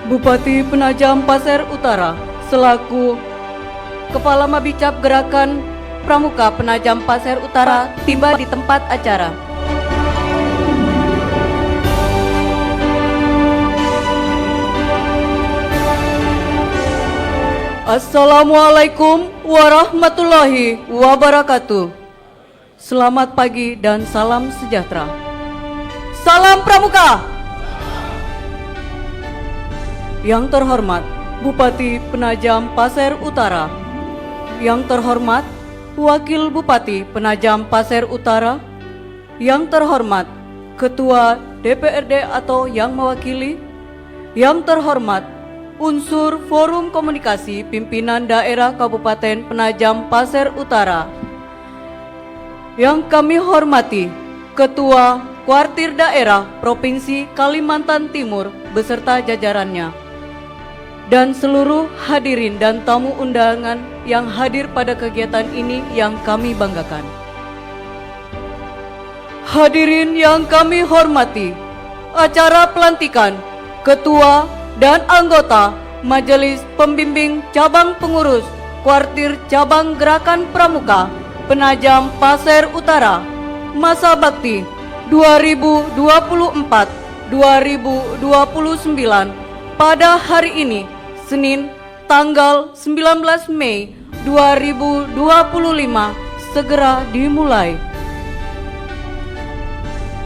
Bupati Penajam Pasir Utara selaku Kepala Mabicap Gerakan Pramuka Penajam Pasir Utara tiba di tempat acara. Assalamualaikum warahmatullahi wabarakatuh. Selamat pagi dan salam sejahtera. Salam Pramuka. Yang terhormat Bupati Penajam Pasir Utara, yang terhormat Wakil Bupati Penajam Pasir Utara, yang terhormat Ketua DPRD atau yang mewakili, yang terhormat unsur Forum Komunikasi Pimpinan Daerah Kabupaten Penajam Pasir Utara, yang kami hormati Ketua Kuartir Daerah Provinsi Kalimantan Timur beserta jajarannya, dan seluruh hadirin dan tamu undangan yang hadir pada kegiatan ini yang kami banggakan. Hadirin yang kami hormati, acara pelantikan Ketua dan anggota Majelis Pembimbing Cabang Pengurus Kuartir Cabang Gerakan Pramuka Penajam Pasir Utara Masa Bakti 2024-2029 pada hari ini, Senin, tanggal 19 Mei 2025 segera dimulai.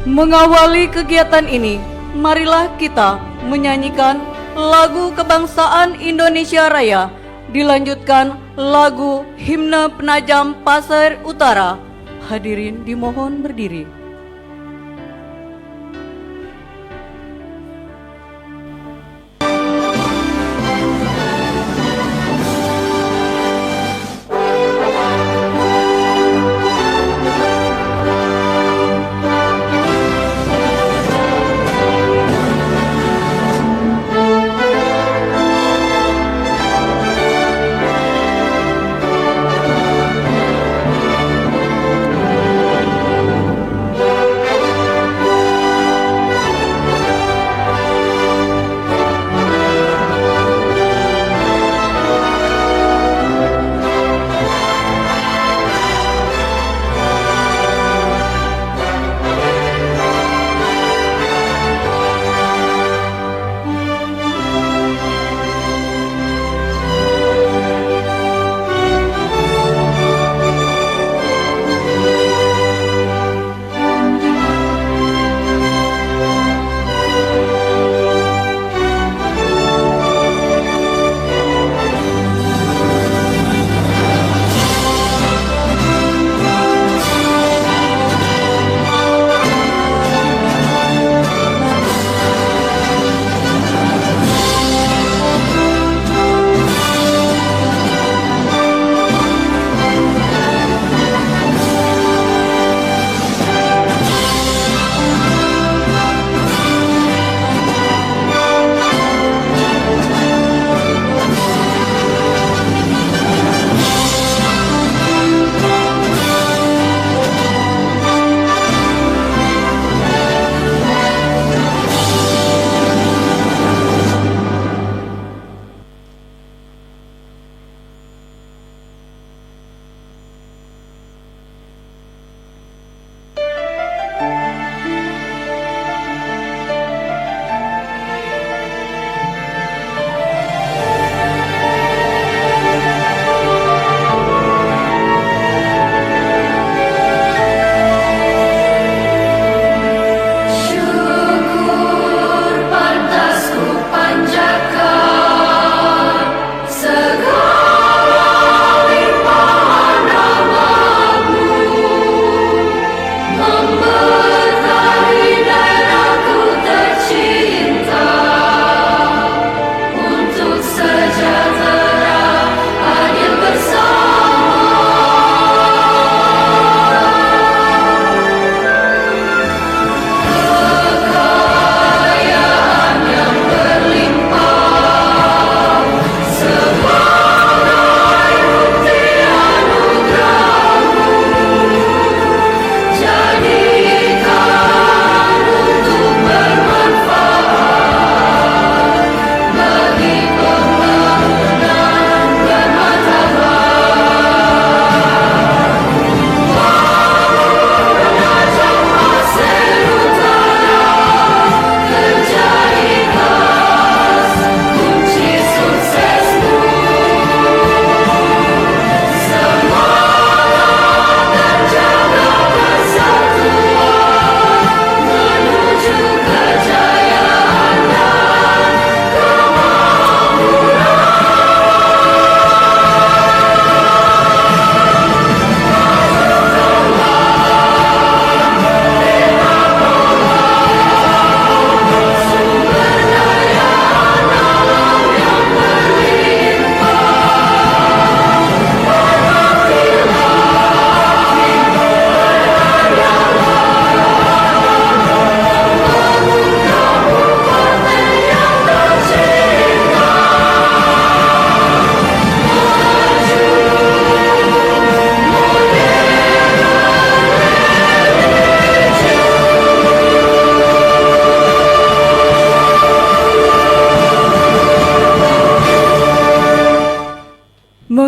Mengawali kegiatan ini, marilah kita menyanyikan lagu kebangsaan Indonesia Raya, dilanjutkan lagu Himne Penajam Pasir Utara. Hadirin dimohon berdiri.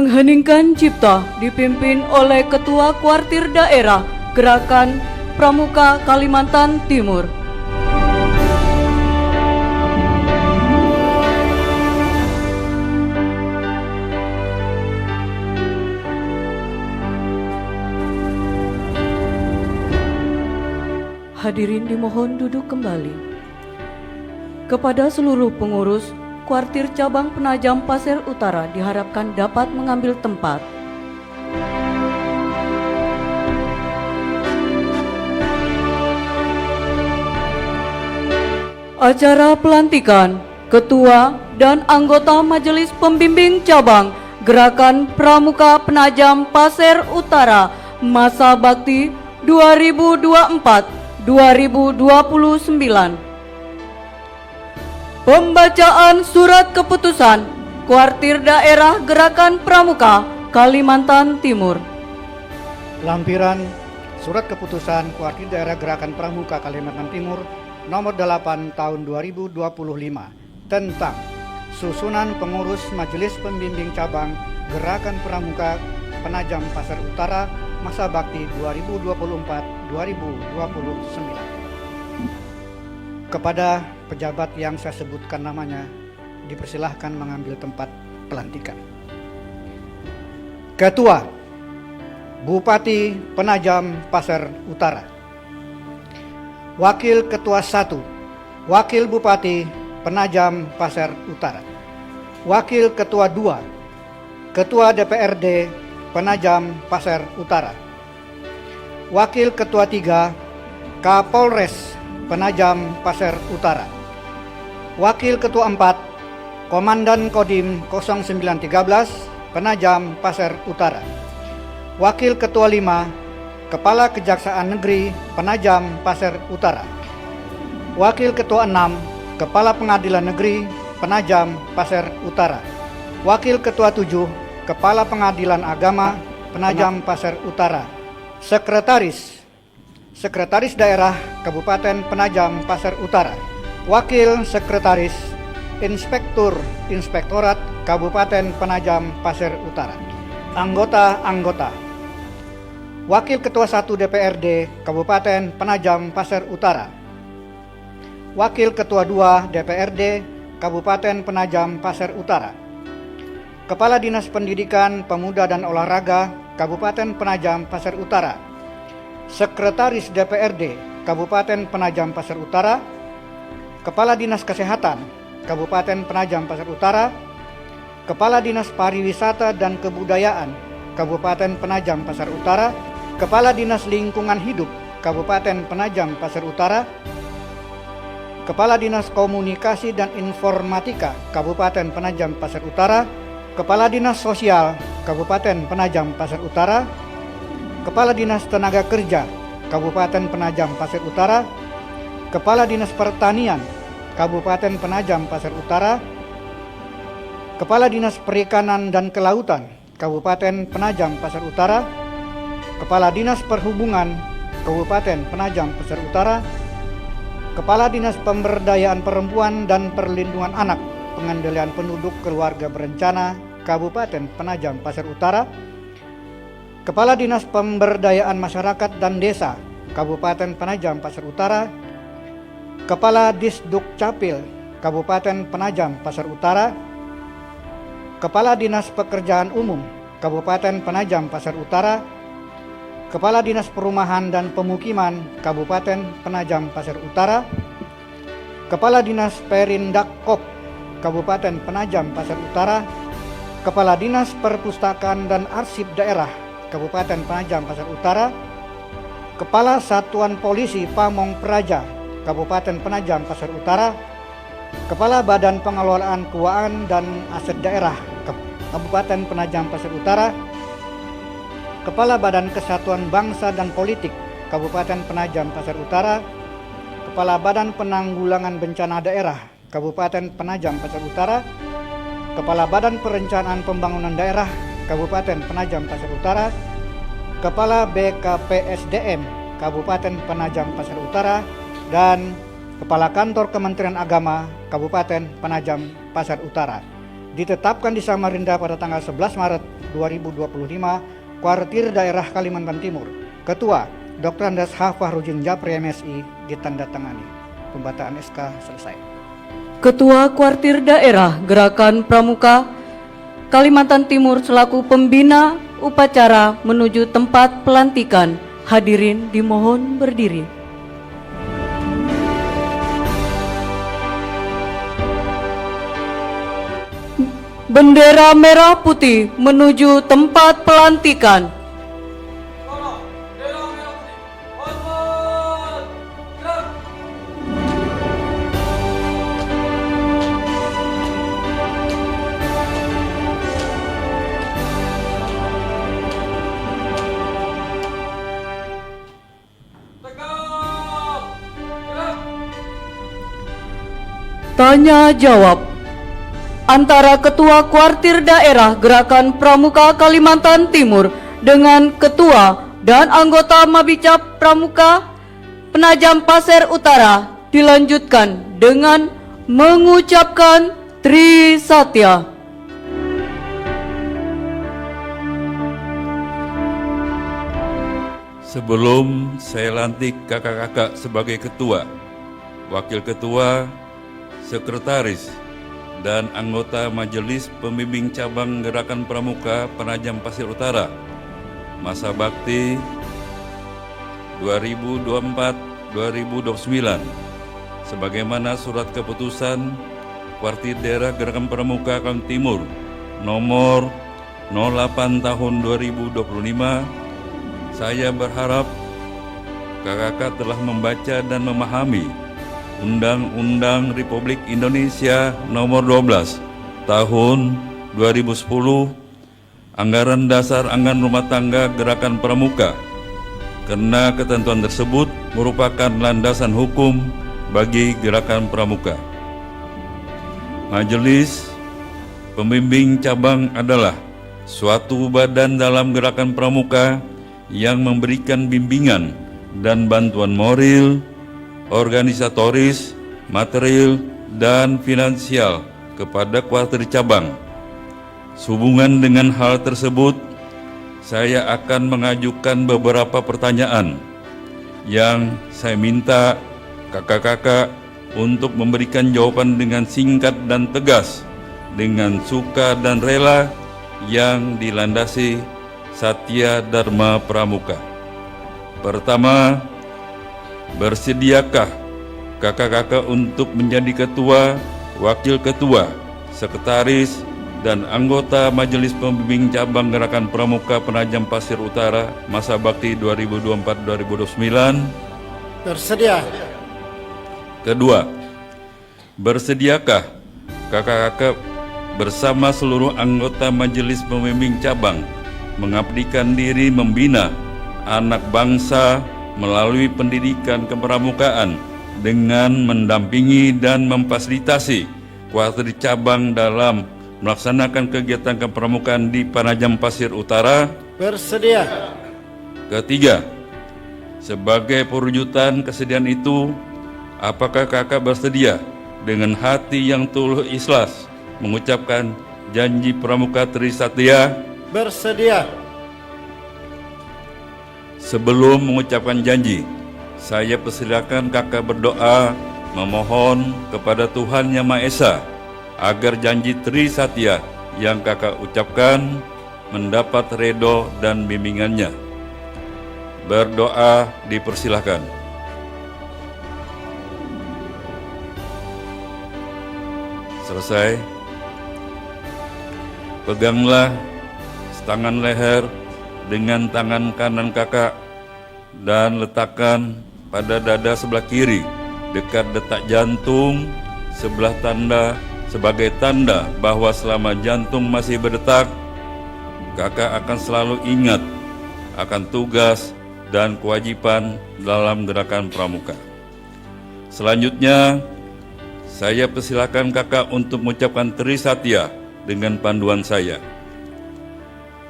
Mengheningkan Cipta dipimpin oleh Ketua Kuartir Daerah Gerakan Pramuka Kalimantan Timur. Hadirin dimohon duduk kembali. Kepada seluruh pengurus, Kuartir Cabang Penajam Pasir Utara diharapkan dapat mengambil tempat. Acara pelantikan Ketua dan anggota Majelis Pembimbing Cabang Gerakan Pramuka Penajam Pasir Utara Masa Bakti 2024-2029. Pembacaan Surat Keputusan Kuartir Daerah Gerakan Pramuka Kalimantan Timur. Lampiran Surat Keputusan Kuartir Daerah Gerakan Pramuka Kalimantan Timur nomor 8 tahun 2025 tentang susunan pengurus Majelis Pembimbing Cabang Gerakan Pramuka Penajam Pasir Utara Masa Bakti 2024-2029. Kepada pejabat yang saya sebutkan namanya, dipersilahkan mengambil tempat pelantikan. Ketua Bupati Penajam Pasir Utara. Wakil Ketua 1 Wakil Bupati Penajam Pasir Utara. Wakil Ketua 2 Ketua DPRD Penajam Pasir Utara. Wakil Ketua 3 Kapolres Penajam Pasir Utara. Wakil Ketua 4 Komandan Kodim 0913 Penajam Pasir Utara. Wakil Ketua 5 Kepala Kejaksaan Negeri Penajam Pasir Utara. Wakil Ketua 6 Kepala Pengadilan Negeri Penajam Pasir Utara. Wakil Ketua 7 Kepala Pengadilan Agama Penajam Pasir Utara. Sekretaris Daerah Kabupaten Penajam Pasir Utara. Wakil Sekretaris Inspektorat Kabupaten Penajam Pasir Utara. Anggota Wakil Ketua 1 DPRD Kabupaten Penajam Pasir Utara. Wakil Ketua 2 DPRD Kabupaten Penajam Pasir Utara. Kepala Dinas Pendidikan Pemuda dan Olahraga Kabupaten Penajam Pasir Utara. Sekretaris DPRD Kabupaten Penajam Pasir Utara. Kepala Dinas Kesehatan Kabupaten Penajam Pasir Utara. Kepala Dinas Pariwisata dan Kebudayaan Kabupaten Penajam Pasir Utara. Kepala Dinas Lingkungan Hidup Kabupaten Penajam Pasir Utara. Kepala Dinas Komunikasi dan Informatika Kabupaten Penajam Pasir Utara. Kepala Dinas Sosial Kabupaten Penajam Pasir Utara. Kepala Dinas Tenaga Kerja Kabupaten Penajam Pasir Utara. Kepala Dinas Pertanian Kabupaten Penajam Pasir Utara. Kepala Dinas Perikanan dan Kelautan Kabupaten Penajam Pasir Utara. Kepala Dinas Perhubungan Kabupaten Penajam Pasir Utara. Kepala Dinas Pemberdayaan Perempuan dan Perlindungan Anak Pengendalian Penduduk Keluarga Berencana Kabupaten Penajam Pasir Utara. Kepala Dinas Pemberdayaan Masyarakat dan Desa Kabupaten Penajam Pasir Utara. Kepala Disduk Capil Kabupaten Penajam Pasir Utara. Kepala Dinas Pekerjaan Umum Kabupaten Penajam Pasir Utara. Kepala Dinas Perumahan dan Pemukiman Kabupaten Penajam Pasir Utara. Kepala Dinas Perindakop Kabupaten Penajam Pasir Utara. Kepala Dinas Perpustakaan dan Arsip Daerah Kabupaten Penajam Pasir Utara. Kepala Satuan Polisi Pamong Praja Kabupaten Penajam Pasir Utara. Kepala Badan Pengelolaan Keuangan dan Aset Daerah Kabupaten Penajam Pasir Utara. Kepala Badan Kesatuan Bangsa dan Politik Kabupaten Penajam Pasir Utara. Kepala Badan Penanggulangan Bencana Daerah Kabupaten Penajam Pasir Utara. Kepala Badan Perencanaan Pembangunan Daerah Kabupaten Penajam Pasir Utara. Kepala BKPSDM Kabupaten Penajam Pasir Utara, dan Kepala Kantor Kementerian Agama Kabupaten Penajam Pasir Utara. ditetapkan di Samarinda pada tanggal 11 Maret 2025, Kuartir Daerah Kalimantan Timur. Ketua, Dr. Andes H. Fahrudin Japri MSI, ditandatangani. Pembataan SK selesai. Ketua Kuartir Daerah Gerakan Pramuka Kalimantan Timur selaku pembina upacara menuju tempat pelantikan. Hadirin dimohon berdiri. Bendera merah putih menuju tempat pelantikan. Tanya jawab antara Ketua Kuartir Daerah Gerakan Pramuka Kalimantan Timur dengan Ketua dan anggota Mabicap Pramuka Penajam Pasir Utara dilanjutkan dengan mengucapkan Trisatya. Sebelum saya lantik kakak-kakak sebagai ketua, wakil ketua, sekretaris, dan anggota Majelis Pembimbing Cabang Gerakan Pramuka Penajam Pasir Utara masa bakti 2024-2029 sebagaimana surat keputusan Kuartir Daerah Gerakan Pramuka Kalimantan Timur nomor 08 tahun 2025, saya berharap kakak-kakak telah membaca dan memahami Undang-Undang Republik Indonesia Nomor 12 Tahun 2010, Anggaran Dasar Anggaran Rumah Tangga Gerakan Pramuka, karena ketentuan tersebut merupakan landasan hukum bagi Gerakan Pramuka. Majelis Pembimbing Cabang adalah suatu badan dalam Gerakan Pramuka yang memberikan bimbingan dan bantuan moral, organisatoris, material, dan finansial kepada kuartir cabang. Sehubungan dengan hal tersebut, saya akan mengajukan beberapa pertanyaan yang saya minta kakak-kakak untuk memberikan jawaban dengan singkat dan tegas, dengan suka dan rela yang dilandasi Satya Dharma Pramuka. Pertama, bersediakah kakak-kakak untuk menjadi ketua, wakil ketua, sekretaris, dan anggota Majelis Pembimbing Cabang Gerakan Pramuka Penajam Pasir Utara masa bakti 2024-2029? Bersedia. Kedua, bersediakah kakak-kakak bersama seluruh anggota Majelis Pembimbing Cabang mengabdikan diri membina anak bangsa melalui pendidikan kepramukaan dengan mendampingi dan memfasilitasi kuartir cabang dalam melaksanakan kegiatan kepramukaan di Penajam Pasir Utara? Bersedia. Ketiga, sebagai perwujudan kesediaan itu, apakah kakak bersedia dengan hati yang tulus ikhlas mengucapkan janji pramuka Trisatya? Bersedia. Sebelum mengucapkan janji, saya persilakan kakak berdoa memohon kepada Tuhan Yang Maha Esa agar janji Trisatya yang kakak ucapkan mendapat ridho dan bimbingannya. Berdoa dipersilakan. Selesai. Peganglah tangan leher dengan tangan kanan kakak dan letakkan pada dada sebelah kiri dekat detak jantung sebelah tanda sebagai tanda bahwa selama jantung masih berdetak, kakak akan selalu ingat akan tugas dan kewajiban dalam gerakan pramuka. Selanjutnya, saya persilakan kakak untuk mengucapkan Trisatya dengan panduan saya.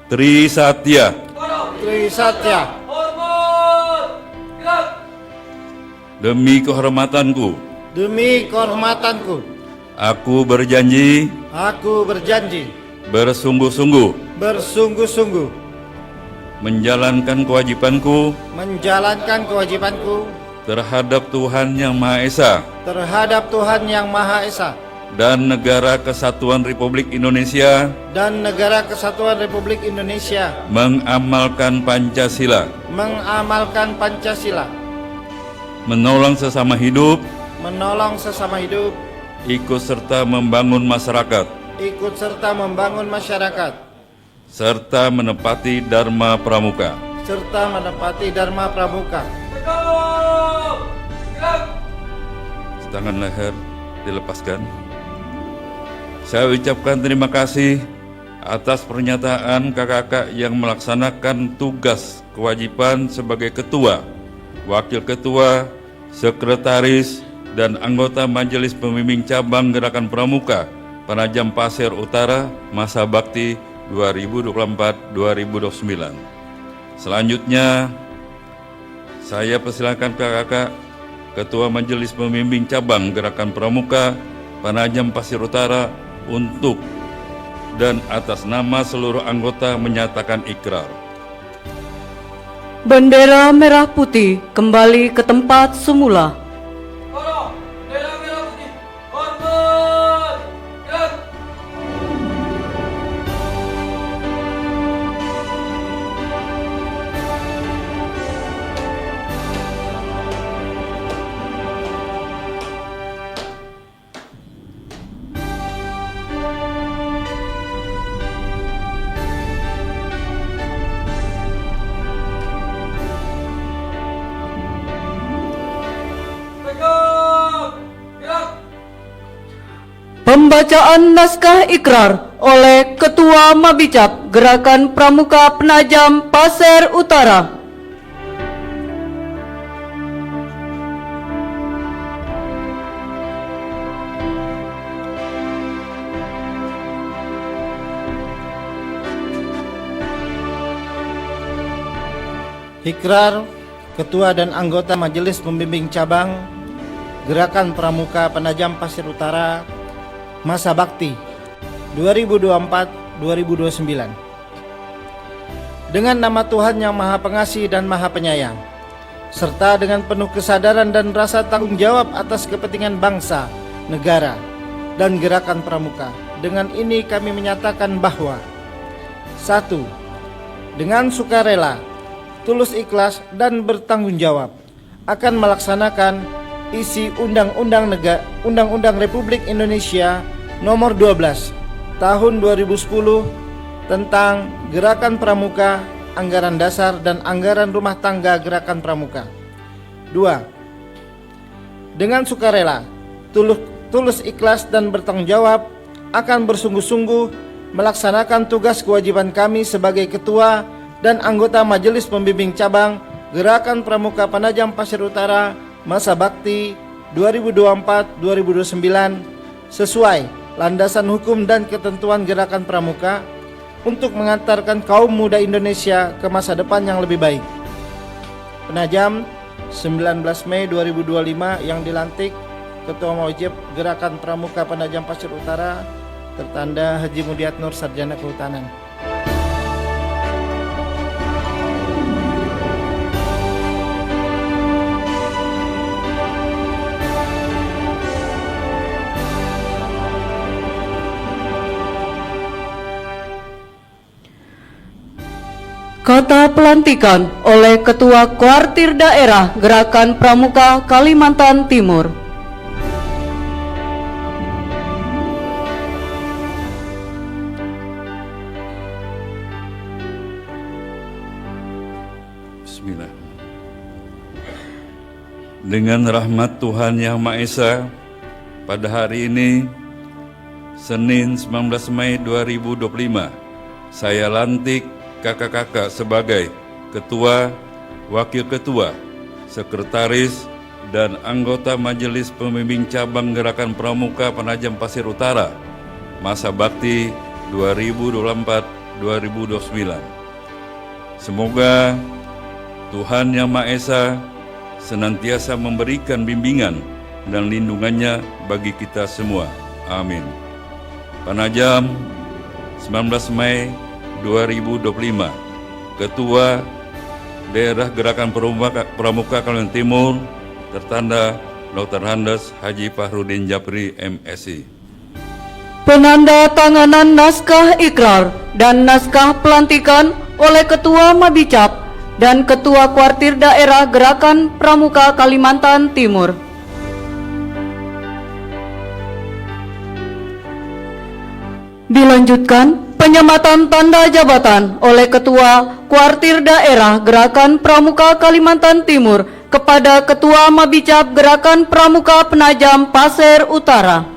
Trisatya. Trisatya. Demi kehormatanku, Demi kehormatanku, Aku berjanji Aku berjanji bersungguh-sungguh bersungguh-sungguh menjalankan kewajibanku menjalankan kewajibanku terhadap Tuhan Yang Maha Esa terhadap Tuhan Yang Maha Esa dan Negara Kesatuan Republik Indonesia, dan Negara Kesatuan Republik Indonesia, mengamalkan Pancasila, mengamalkan Pancasila, menolong sesama hidup, menolong sesama hidup, ikut serta membangun masyarakat, ikut serta membangun masyarakat, serta menepati Dharma Pramuka. serta menepati Dharma Pramuka. Tangan leher dilepaskan. Saya ucapkan terima kasih atas pernyataan kakak-kakak yang melaksanakan tugas kewajiban sebagai ketua, wakil ketua, sekretaris, dan anggota Majelis Pembimbing Cabang Gerakan Pramuka Penajam Pasir Utara masa bakti 2024-2029. Selanjutnya, saya persilakan kakak-kakak Ketua Majelis Pembimbing Cabang Gerakan Pramuka Penajam Pasir Utara untuk dan atas nama seluruh anggota menyatakan ikrar. Bendera merah putih kembali ke tempat semula. Pembacaan naskah ikrar oleh Ketua Mabicap Gerakan Pramuka Penajam Pasir Utara. Ikrar Ketua dan anggota Majelis Pembimbing Cabang Gerakan Pramuka Penajam Pasir Utara masa bakti 2024-2029. Dengan nama Tuhan Yang Maha Pengasih dan Maha Penyayang, serta dengan penuh kesadaran dan rasa tanggung jawab atas kepentingan bangsa, negara, dan gerakan pramuka, dengan ini kami menyatakan bahwa 1. Dengan sukarela, tulus ikhlas dan bertanggung jawab akan melaksanakan isi Undang-Undang Republik Indonesia Nomor 12 Tahun 2010 tentang Gerakan Pramuka, Anggaran Dasar dan Anggaran Rumah Tangga Gerakan Pramuka. 2. Dengan sukarela, tulus ikhlas dan bertanggung jawab akan bersungguh-sungguh melaksanakan tugas kewajiban kami sebagai ketua dan anggota Majelis Pembimbing Cabang Gerakan Pramuka Penajam Pasir Utara masa bakti 2024-2029 sesuai landasan hukum dan ketentuan Gerakan Pramuka untuk mengantarkan kaum muda Indonesia ke masa depan yang lebih baik. Penajam 19 Mei 2025 yang dilantik Ketua Mawajib Gerakan Pramuka Penajam Pasir Utara, tertanda Haji Mudiat Nur Sarjana Kehutanan. Kata pelantikan oleh Ketua Kuartir Daerah Gerakan Pramuka Kalimantan Timur. Bismillah. Dengan rahmat Tuhan Yang Maha Esa, pada hari ini, Senin 19 Mei 2025, saya lantik kakak-kakak sebagai Ketua, Wakil Ketua, Sekretaris, dan anggota Majelis Pembimbing Cabang Gerakan Pramuka Penajam Pasir Utara masa bakti 2024-2029. Semoga Tuhan Yang Maha Esa senantiasa memberikan bimbingan dan lindungannya bagi kita semua. Amin. Penajam 19 Mei 2025, Ketua Daerah Gerakan Pramuka Kalimantan Timur, tertanda Dr. Handes Haji Fahrudin Japri, MSI. Penanda tanganan naskah ikrar dan naskah pelantikan oleh Ketua Mabicap dan Ketua Kuartir Daerah Gerakan Pramuka Kalimantan Timur. Dilanjutkan penyematan tanda jabatan oleh Ketua Kuartir Daerah Gerakan Pramuka Kalimantan Timur kepada Ketua Mabicap Gerakan Pramuka Penajam Pasir Utara.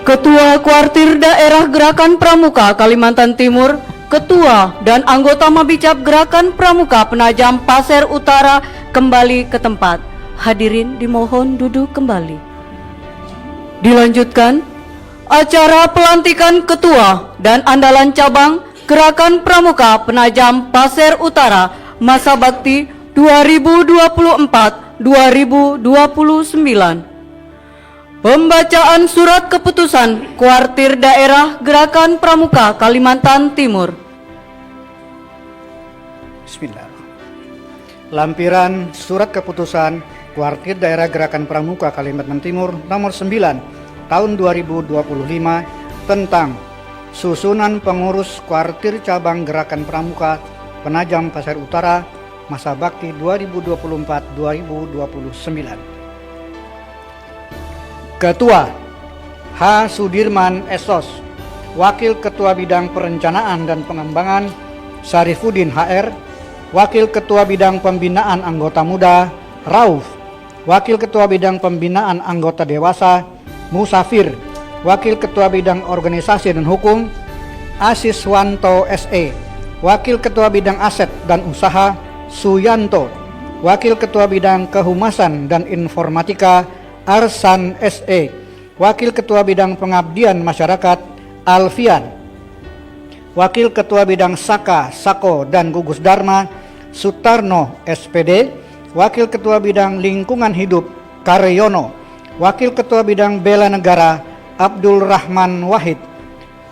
Ketua Kuartir Daerah Gerakan Pramuka Kalimantan Timur, Ketua dan anggota Mabicap Gerakan Pramuka Penajam Pasir Utara kembali ke tempat. Hadirin dimohon duduk kembali. Dilanjutkan acara pelantikan Ketua dan Andalan Cabang Gerakan Pramuka Penajam Pasir Utara masa bakti 2024-2029. Pembacaan surat keputusan Kuartir Daerah Gerakan Pramuka Kalimantan Timur. Bismillahirrahmanirrahim. Lampiran surat keputusan Kuartir Daerah Gerakan Pramuka Kalimantan Timur nomor 9 tahun 2025 tentang susunan pengurus Kuartir Cabang Gerakan Pramuka Penajam Pasir Utara masa bakti 2024-2029. Ketua H. Sudirman Esos, Wakil Ketua Bidang Perencanaan dan Pengembangan Syarifuddin HR, Wakil Ketua Bidang Pembinaan Anggota Muda Rauf, Wakil Ketua Bidang Pembinaan Anggota Dewasa Musafir, Wakil Ketua Bidang Organisasi dan Hukum Asiswanto SE, Wakil Ketua Bidang Aset dan Usaha Suyanto, Wakil Ketua Bidang Kehumasan dan Informatika Arsan SE, Wakil Ketua Bidang Pengabdian Masyarakat Alfian, Wakil Ketua Bidang Saka, Sako dan Gugus Dharma Sutarno SPD, Wakil Ketua Bidang Lingkungan Hidup Karyono, Wakil Ketua Bidang Bela Negara Abdul Rahman Wahid,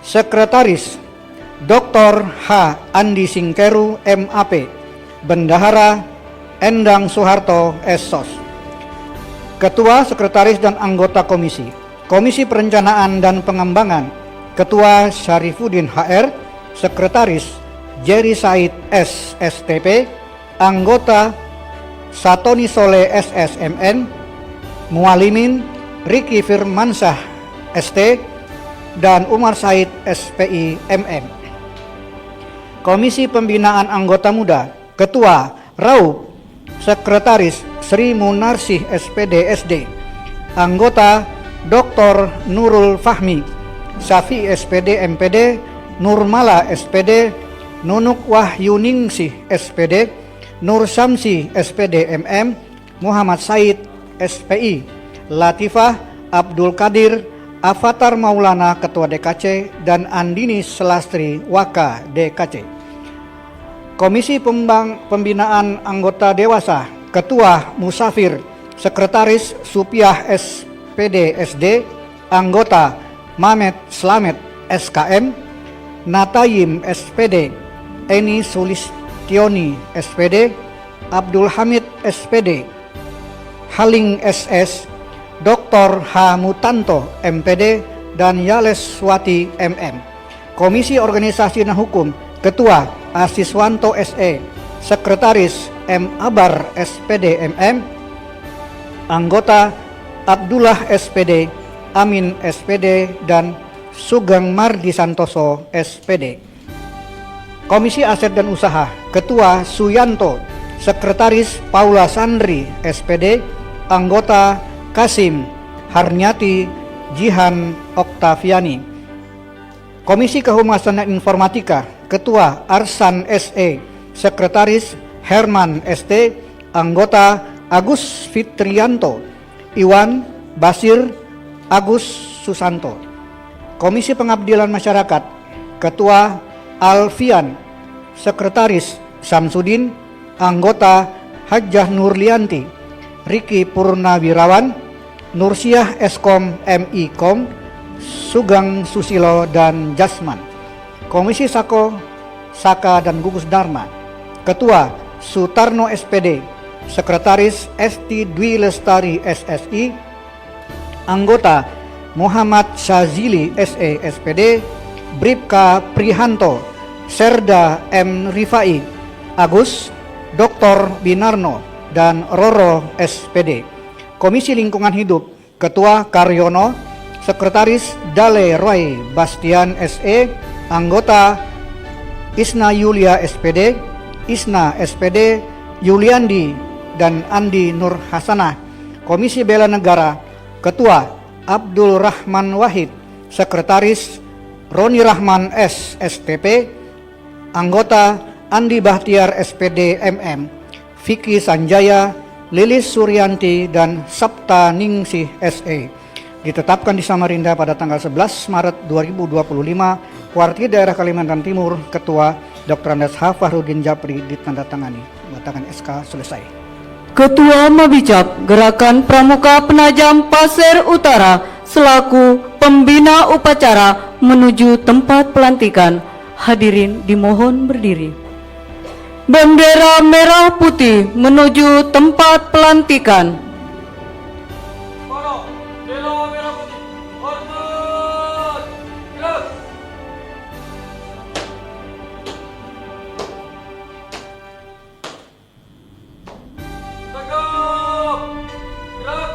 Sekretaris Dr. H. Andi Singkeru MAP, Bendahara Endang Soeharto Esos. Ketua, Sekretaris dan anggota Komisi Perencanaan dan Pengembangan, Ketua Syarifuddin HR, Sekretaris Jerry Said SSTP, anggota Satoni Soleh SSMN, Mualimin Riki Firmansyah ST, dan Umar Said SPI MM. Komisi Pembinaan Anggota Muda, Ketua Rauf, Sekretaris Sri Munarsih SPD SD, anggota Dr. Nurul Fahmi, Syafi SPD MPD, Nurmala SPD, Nunuk Wahyuningsih SPD, Nur Samsi SPD MM, Muhammad Said SPI, Latifah Abdul Qadir, Avatar Maulana Ketua DKC, dan Andini Selastri Waka DKC. Komisi Pembinaan Anggota Dewasa, Ketua Musafir, Sekretaris Supiah SPD SD, anggota Mamet Slamet SKM, Natayim SPD, Eni Sulistioni SPD, Abdul Hamid SPD, Haling SS, Dr. H. Mutanto MPD, dan Yales Swati MM. Komisi Organisasi dan Hukum, Ketua Asiswanto SE, Sekretaris M. Abar SPD MM, anggota Abdullah SPD, Amin SPD, dan Sugeng Mardi Santoso SPD. Komisi Aset dan Usaha, Ketua Suyanto, Sekretaris Paula Sandri, SPD. Anggota Kasim Harnyati Jihan Oktaviani. Komisi Kehumasan dan Informatika, Ketua Arsan SE. Sekretaris Herman ST. Anggota Agus Fitrianto, Iwan Basir Agus Susanto. Komisi Pengabdilan Masyarakat, Ketua Alfian. Sekretaris Samsudin. Anggota Hajjah Nurlianti, Riki Purnawirawan, Nursiah Eskom MI Kom, Sugeng Susilo dan Jasman. Komisi Sako, Saka dan Gugus Dharma, Ketua Sutarno SPD. Sekretaris Esti Dwi Lestari SSI. Anggota Muhammad Syazili SE SPD. Bribka Prihanto, Serda M Rifai, Agus, Dr. Binarno dan Roro SPD. Komisi Lingkungan Hidup, Ketua Karyono. Sekretaris Dale Roy Bastian SE. Anggota Isna Yulia SPD, Isna SPD, Yuliandi dan Andi Nur Hasanah. Komisi Bela Negara, Ketua Abdul Rahman Wahid. Sekretaris Roni Rahman S STP. Anggota Andi Bahtiar SPD MM, Vicky Sanjaya, Lilis Suryanti dan Sabta Ningsih SE. Ditetapkan di Samarinda pada tanggal 11 Maret 2025. Kuartir Daerah Kalimantan Timur, Ketua Dr. Andes H. Fahrudin Japri, ditandatangani. Batangan SK selesai. Ketua Mabicap Gerakan Pramuka Penajam Pasir Utara selaku pembina upacara menuju tempat pelantikan. Hadirin dimohon berdiri. Bendera merah putih menuju tempat pelantikan. Bendera merah putih, hormat, gerak. Tegap, gerak.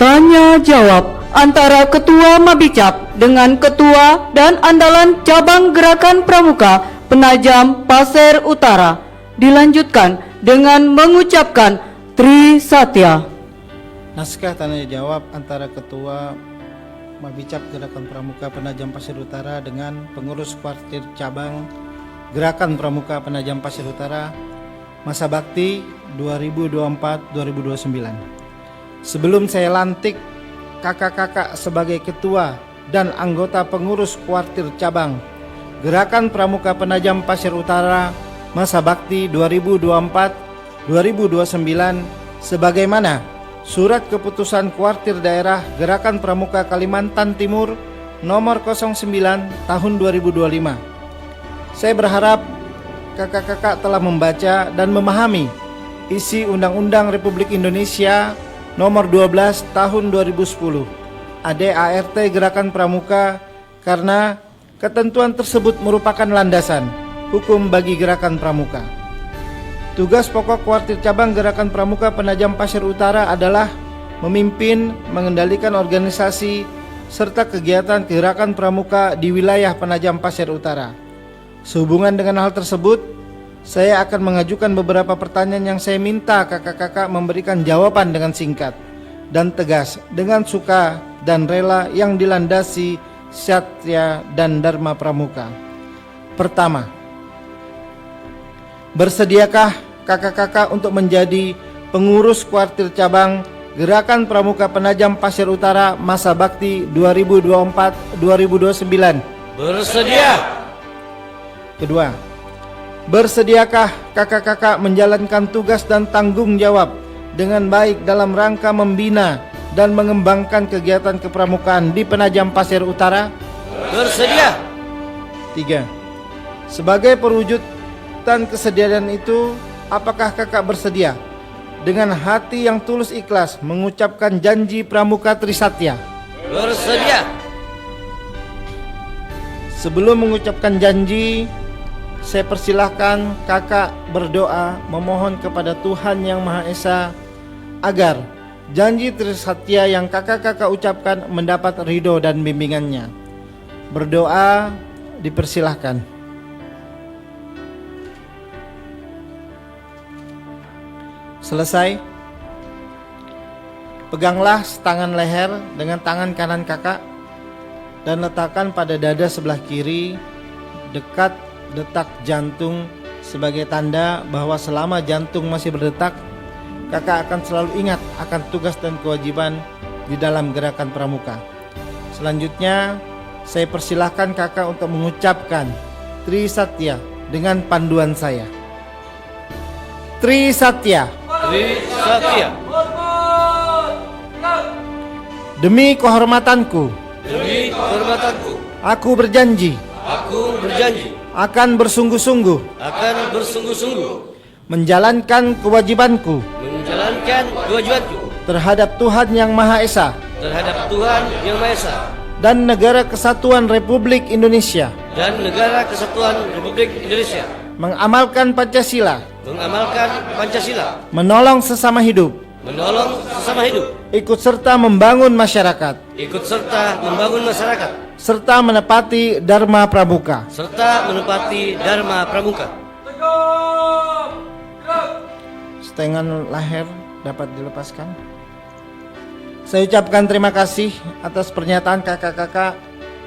Tanya jawab antara Ketua Mabicap dengan Ketua dan Andalan Cabang Gerakan Pramuka Penajam Pasir Utara dilanjutkan dengan mengucapkan Tri Satya. Naskah tanya jawab antara Ketua Mabicap Gerakan Pramuka Penajam Pasir Utara dengan pengurus kuartir cabang Gerakan Pramuka Penajam Pasir Utara masa bakti 2024-2029. Sebelum saya lantik kakak-kakak sebagai ketua dan anggota pengurus kuartir cabang Gerakan Pramuka Penajam Pasir Utara masa bakti 2024-2029 sebagaimana Surat Keputusan Kuartir Daerah Gerakan Pramuka Kalimantan Timur nomor 09 tahun 2025. Saya berharap kakak-kakak telah membaca dan memahami isi Undang-Undang Republik Indonesia nomor 12 tahun 2010 ADART Gerakan Pramuka, karena ketentuan tersebut merupakan landasan hukum bagi Gerakan Pramuka. Tugas pokok kuartir cabang Gerakan Pramuka Penajam Pasir Utara adalah memimpin, mengendalikan organisasi, serta kegiatan Gerakan Pramuka di wilayah Penajam Pasir Utara. Sehubungan dengan hal tersebut, saya akan mengajukan beberapa pertanyaan yang saya minta kakak-kakak memberikan jawaban dengan singkat dan tegas, dengan suka dan rela yang dilandasi Satya dan Dharma Pramuka. Pertama, bersediakah kakak-kakak untuk menjadi pengurus kuartir cabang Gerakan Pramuka Penajam Pasir Utara masa bakti 2024-2029? Bersedia. Kedua, bersediakah kakak-kakak menjalankan tugas dan tanggung jawab dengan baik dalam rangka membina dan mengembangkan kegiatan kepramukaan di Penajam Pasir Utara? Bersedia. 3. Sebagai perwujudan kesediaan itu, apakah kakak bersedia dengan hati yang tulus ikhlas mengucapkan janji Pramuka Trisatya? Bersedia. Sebelum mengucapkan janji, saya persilahkan kakak berdoa memohon kepada Tuhan Yang Maha Esa agar janji Trisatya yang kakak-kakak ucapkan mendapat ridho dan bimbingannya. Berdoa dipersilahkan. Selesai. Peganglah tangan leher dengan tangan kanan kakak dan letakkan pada dada sebelah kiri dekat detak jantung sebagai tanda bahwa selama jantung masih berdetak, kakak akan selalu ingat akan tugas dan kewajiban di dalam gerakan pramuka. Selanjutnya, saya persilahkan kakak untuk mengucapkan Tri Satya dengan panduan saya. Tri Satya. Tri Satya. Demi kehormatanku, Demi kehormatanku, aku berjanji aku berjanji akan bersungguh-sungguh akan bersungguh-sungguh menjalankan kewajibanku menjalankan kewajibanku terhadap Tuhan Yang Maha Esa terhadap Tuhan Yang Maha Esa dan Negara Kesatuan Republik Indonesia, dan Negara Kesatuan Republik Indonesia, mengamalkan Pancasila, mengamalkan Pancasila, menolong sesama hidup, menolong sesama hidup, ikut serta membangun masyarakat, ikut serta membangun masyarakat, serta menepati Dharma Pramuka. serta menepati Dharma Pramuka. Setengah leher dapat dilepaskan. Saya ucapkan terima kasih atas pernyataan kakak-kakak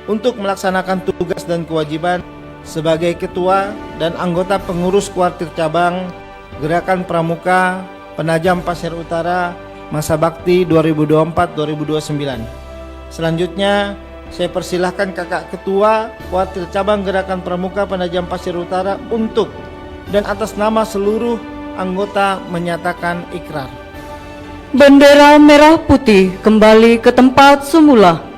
untuk melaksanakan tugas dan kewajiban sebagai ketua dan anggota pengurus kuartir cabang Gerakan Pramuka Penajam Pasir Utara masa bakti 2024-2029. Selanjutnya, saya persilahkan kakak ketua kuartir cabang Gerakan Pramuka Penajam Pasir Utara untuk dan atas nama seluruh anggota menyatakan ikrar. Bendera merah putih kembali ke tempat semula.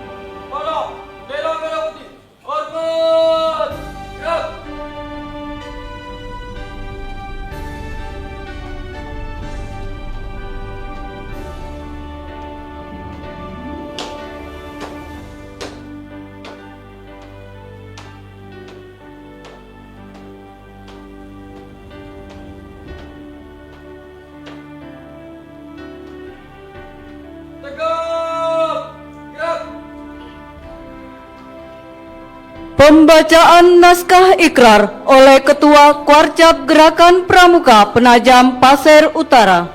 Pembacaan naskah ikrar oleh Ketua Kuarcap Gerakan Pramuka Penajam Pasir Utara.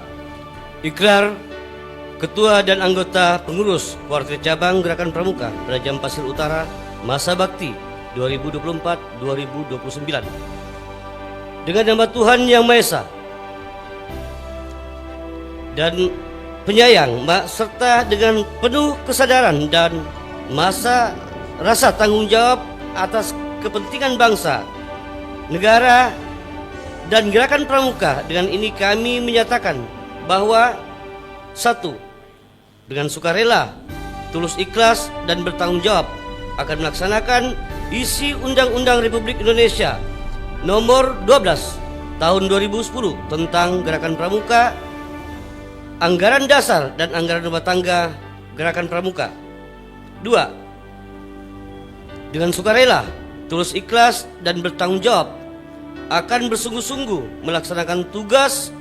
Ikrar Ketua dan anggota pengurus kuartir cabang Gerakan Pramuka Penajam Pasir Utara masa bakti 2024-2029. Dengan nama Tuhan Yang Maha Esa dan penyayang, serta dengan penuh kesadaran dan rasa tanggung jawab atas kepentingan bangsa, negara, dan gerakan pramuka, dengan ini kami menyatakan bahwa 1. Dengan sukarela, tulus ikhlas, dan bertanggung jawab akan melaksanakan isi Undang-Undang Republik Indonesia Nomor 12 Tahun 2010 tentang Gerakan Pramuka, Anggaran Dasar dan Anggaran Rumah Tangga Gerakan Pramuka. 2. Dengan sukarela, tulus ikhlas, dan bertanggung jawab akan bersungguh-sungguh melaksanakan tugas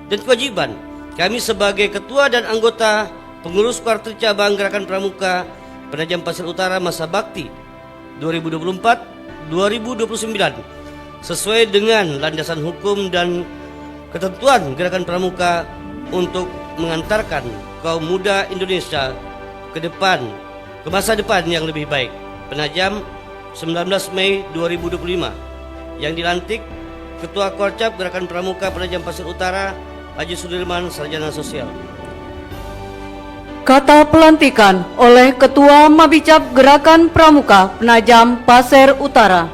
dan kewajiban kami sebagai ketua dan anggota pengurus kuartir cabang Gerakan Pramuka Penajam Pasir Utara masa bakti 2024-2029 sesuai dengan landasan hukum dan ketentuan Gerakan Pramuka untuk mengantarkan kaum muda Indonesia ke masa depan yang lebih baik. Penajam 19 Mei 2025. Yang dilantik Ketua Kuarcap Gerakan Pramuka Penajam Pasir Utara Haji Sudirman, Sarjana Sosial. Kata pelantikan oleh Ketua Mabicap Gerakan Pramuka Penajam Pasir Utara.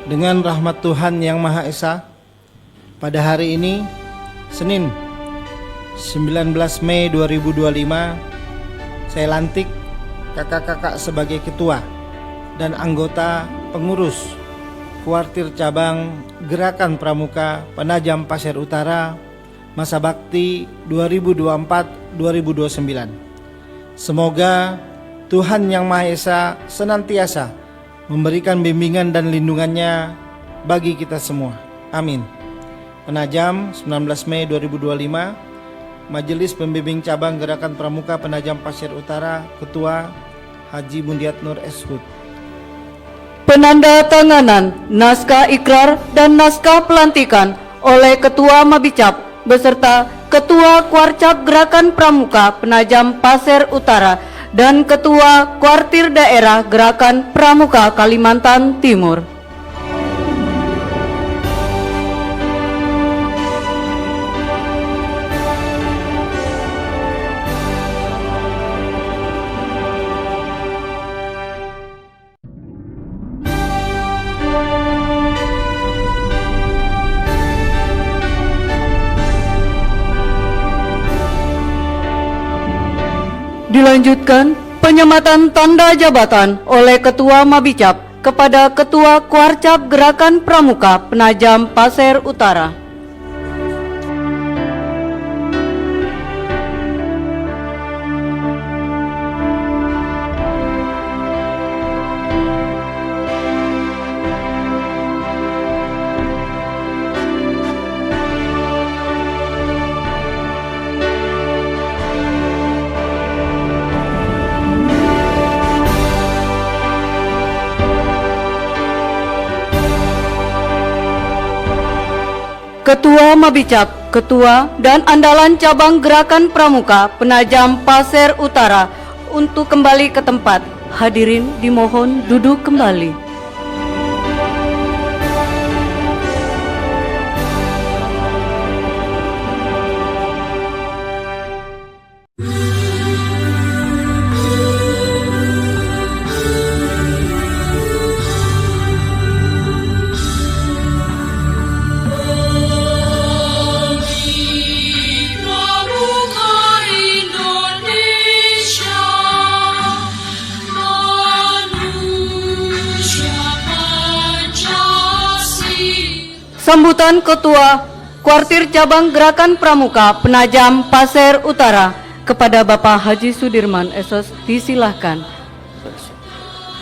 Dengan rahmat Tuhan Yang Maha Esa, pada hari ini, Senin 19 Mei 2025, saya lantik kakak-kakak sebagai ketua dan anggota pengurus kuartir cabang Gerakan Pramuka Penajam Pasir Utara masa bakti 2024-2029. Semoga Tuhan Yang Maha Esa senantiasa memberikan bimbingan dan lindungannya bagi kita semua. Amin. Penajam 19 Mei 2025, Majelis Pembimbing Cabang Gerakan Pramuka Penajam Pasir Utara, Ketua Haji Mundiat Nur Eshud. Penanda tanganan naskah ikrar dan naskah pelantikan oleh Ketua Mabicap beserta Ketua Kuarcap Gerakan Pramuka Penajam Pasir Utara dan Ketua Kuartir Daerah Gerakan Pramuka Kalimantan Timur. Dilanjutkan penyematan tanda jabatan oleh Ketua Mabicap kepada Ketua Kuarcap Gerakan Pramuka Penajam Pasir Utara. Ketua Mabicap, Ketua dan Andalan Cabang Gerakan Pramuka Penajam Pasir Utara untuk kembali ke tempat. Hadirin dimohon duduk kembali. Pramuka Indonesia, manusia Pancasila. Sambutan Ketua Kuartir Cabang Gerakan Pramuka Penajam Pasir Utara kepada Bapak Haji Sudirman Esos disilahkan.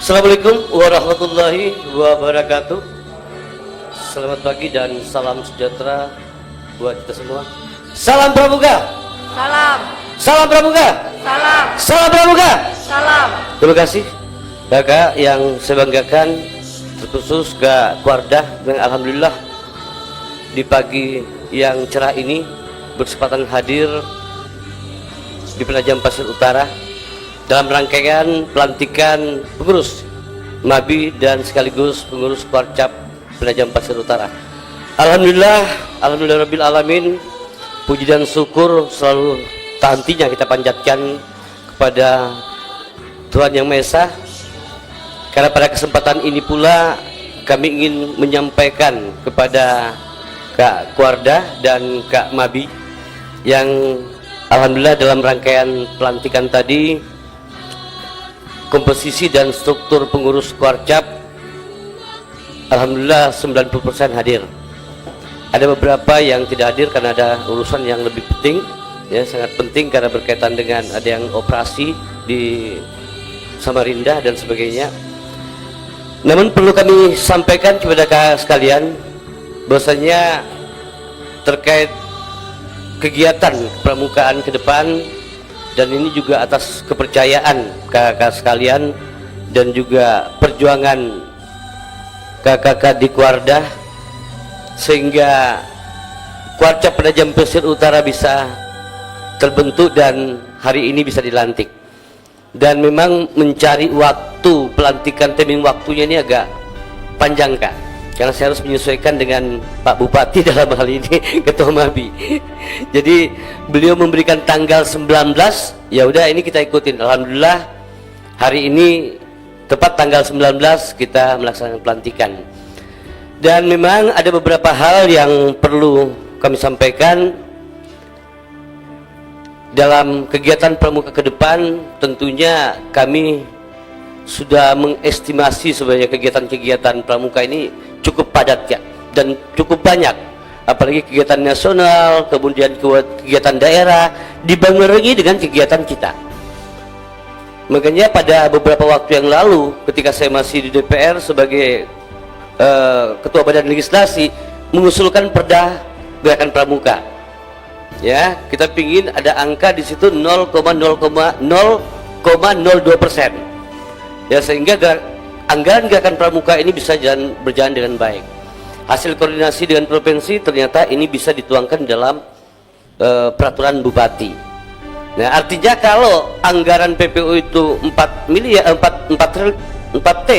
Assalamualaikum warahmatullahi wabarakatuh. Selamat pagi dan salam sejahtera buat kita semua. Salam Pramuka. Salam, Salam Pramuka. salam, Salam Pramuka. salam. Terima kasih kakak yang saya banggakan, terkhusus Kak Kuardah yang alhamdulillah di pagi yang cerah ini berkesempatan hadir di Penajam Pasir Utara dalam rangkaian pelantikan pengurus Mabi dan sekaligus pengurus Kuarcap Penajam Pasir Utara. Alhamdulillah, alhamdulillah rabbil alamin. Puji dan syukur selalu tak hentinya kita panjatkan kepada Tuhan Yang Maha Esa. Karena pada kesempatan ini pula kami ingin menyampaikan kepada Kak Kuarda dan Kak Mabi yang alhamdulillah dalam rangkaian pelantikan tadi komposisi dan struktur pengurus Kuarcap alhamdulillah 90% hadir. Ada beberapa yang tidak hadir karena ada urusan yang lebih penting, ya sangat penting karena berkaitan dengan ada yang operasi di Samarinda dan sebagainya. Namun perlu kami sampaikan kepada kakak sekalian bahwasanya terkait kegiatan pramukaan ke depan, dan ini juga atas kepercayaan kakak sekalian dan juga perjuangan kakak di Kuarda, sehingga Kuarcap Penajam Pasir Utara bisa terbentuk dan hari ini bisa dilantik. Dan memang mencari waktu pelantikan, timing waktunya ini agak panjang Kak, karena saya harus menyesuaikan dengan Pak Bupati dalam hal ini Ketua Mabi. Jadi beliau memberikan tanggal 19, ya udah ini kita ikutin. Alhamdulillah hari ini tepat tanggal 19 kita melaksanakan pelantikan. Dan memang ada beberapa hal yang perlu kami sampaikan dalam kegiatan pramuka ke depan. Tentunya kami sudah mengestimasi sebenarnya kegiatan-kegiatan pramuka ini cukup padat ya, dan cukup banyak, apalagi kegiatan nasional, kemudian kegiatan daerah dibarengi dengan kegiatan kita. Makanya pada beberapa waktu yang lalu ketika saya masih di DPR sebagai Ketua Badan Legislasi mengusulkan perda gerakan pramuka, ya kita pingin ada angka di situ 0,02%, ya sehingga anggaran gerakan pramuka ini bisa berjalan dengan baik. Hasil koordinasi dengan provinsi ternyata ini bisa dituangkan dalam peraturan bupati. Nah, artinya kalau anggaran PPU itu 4 miliar 4 T,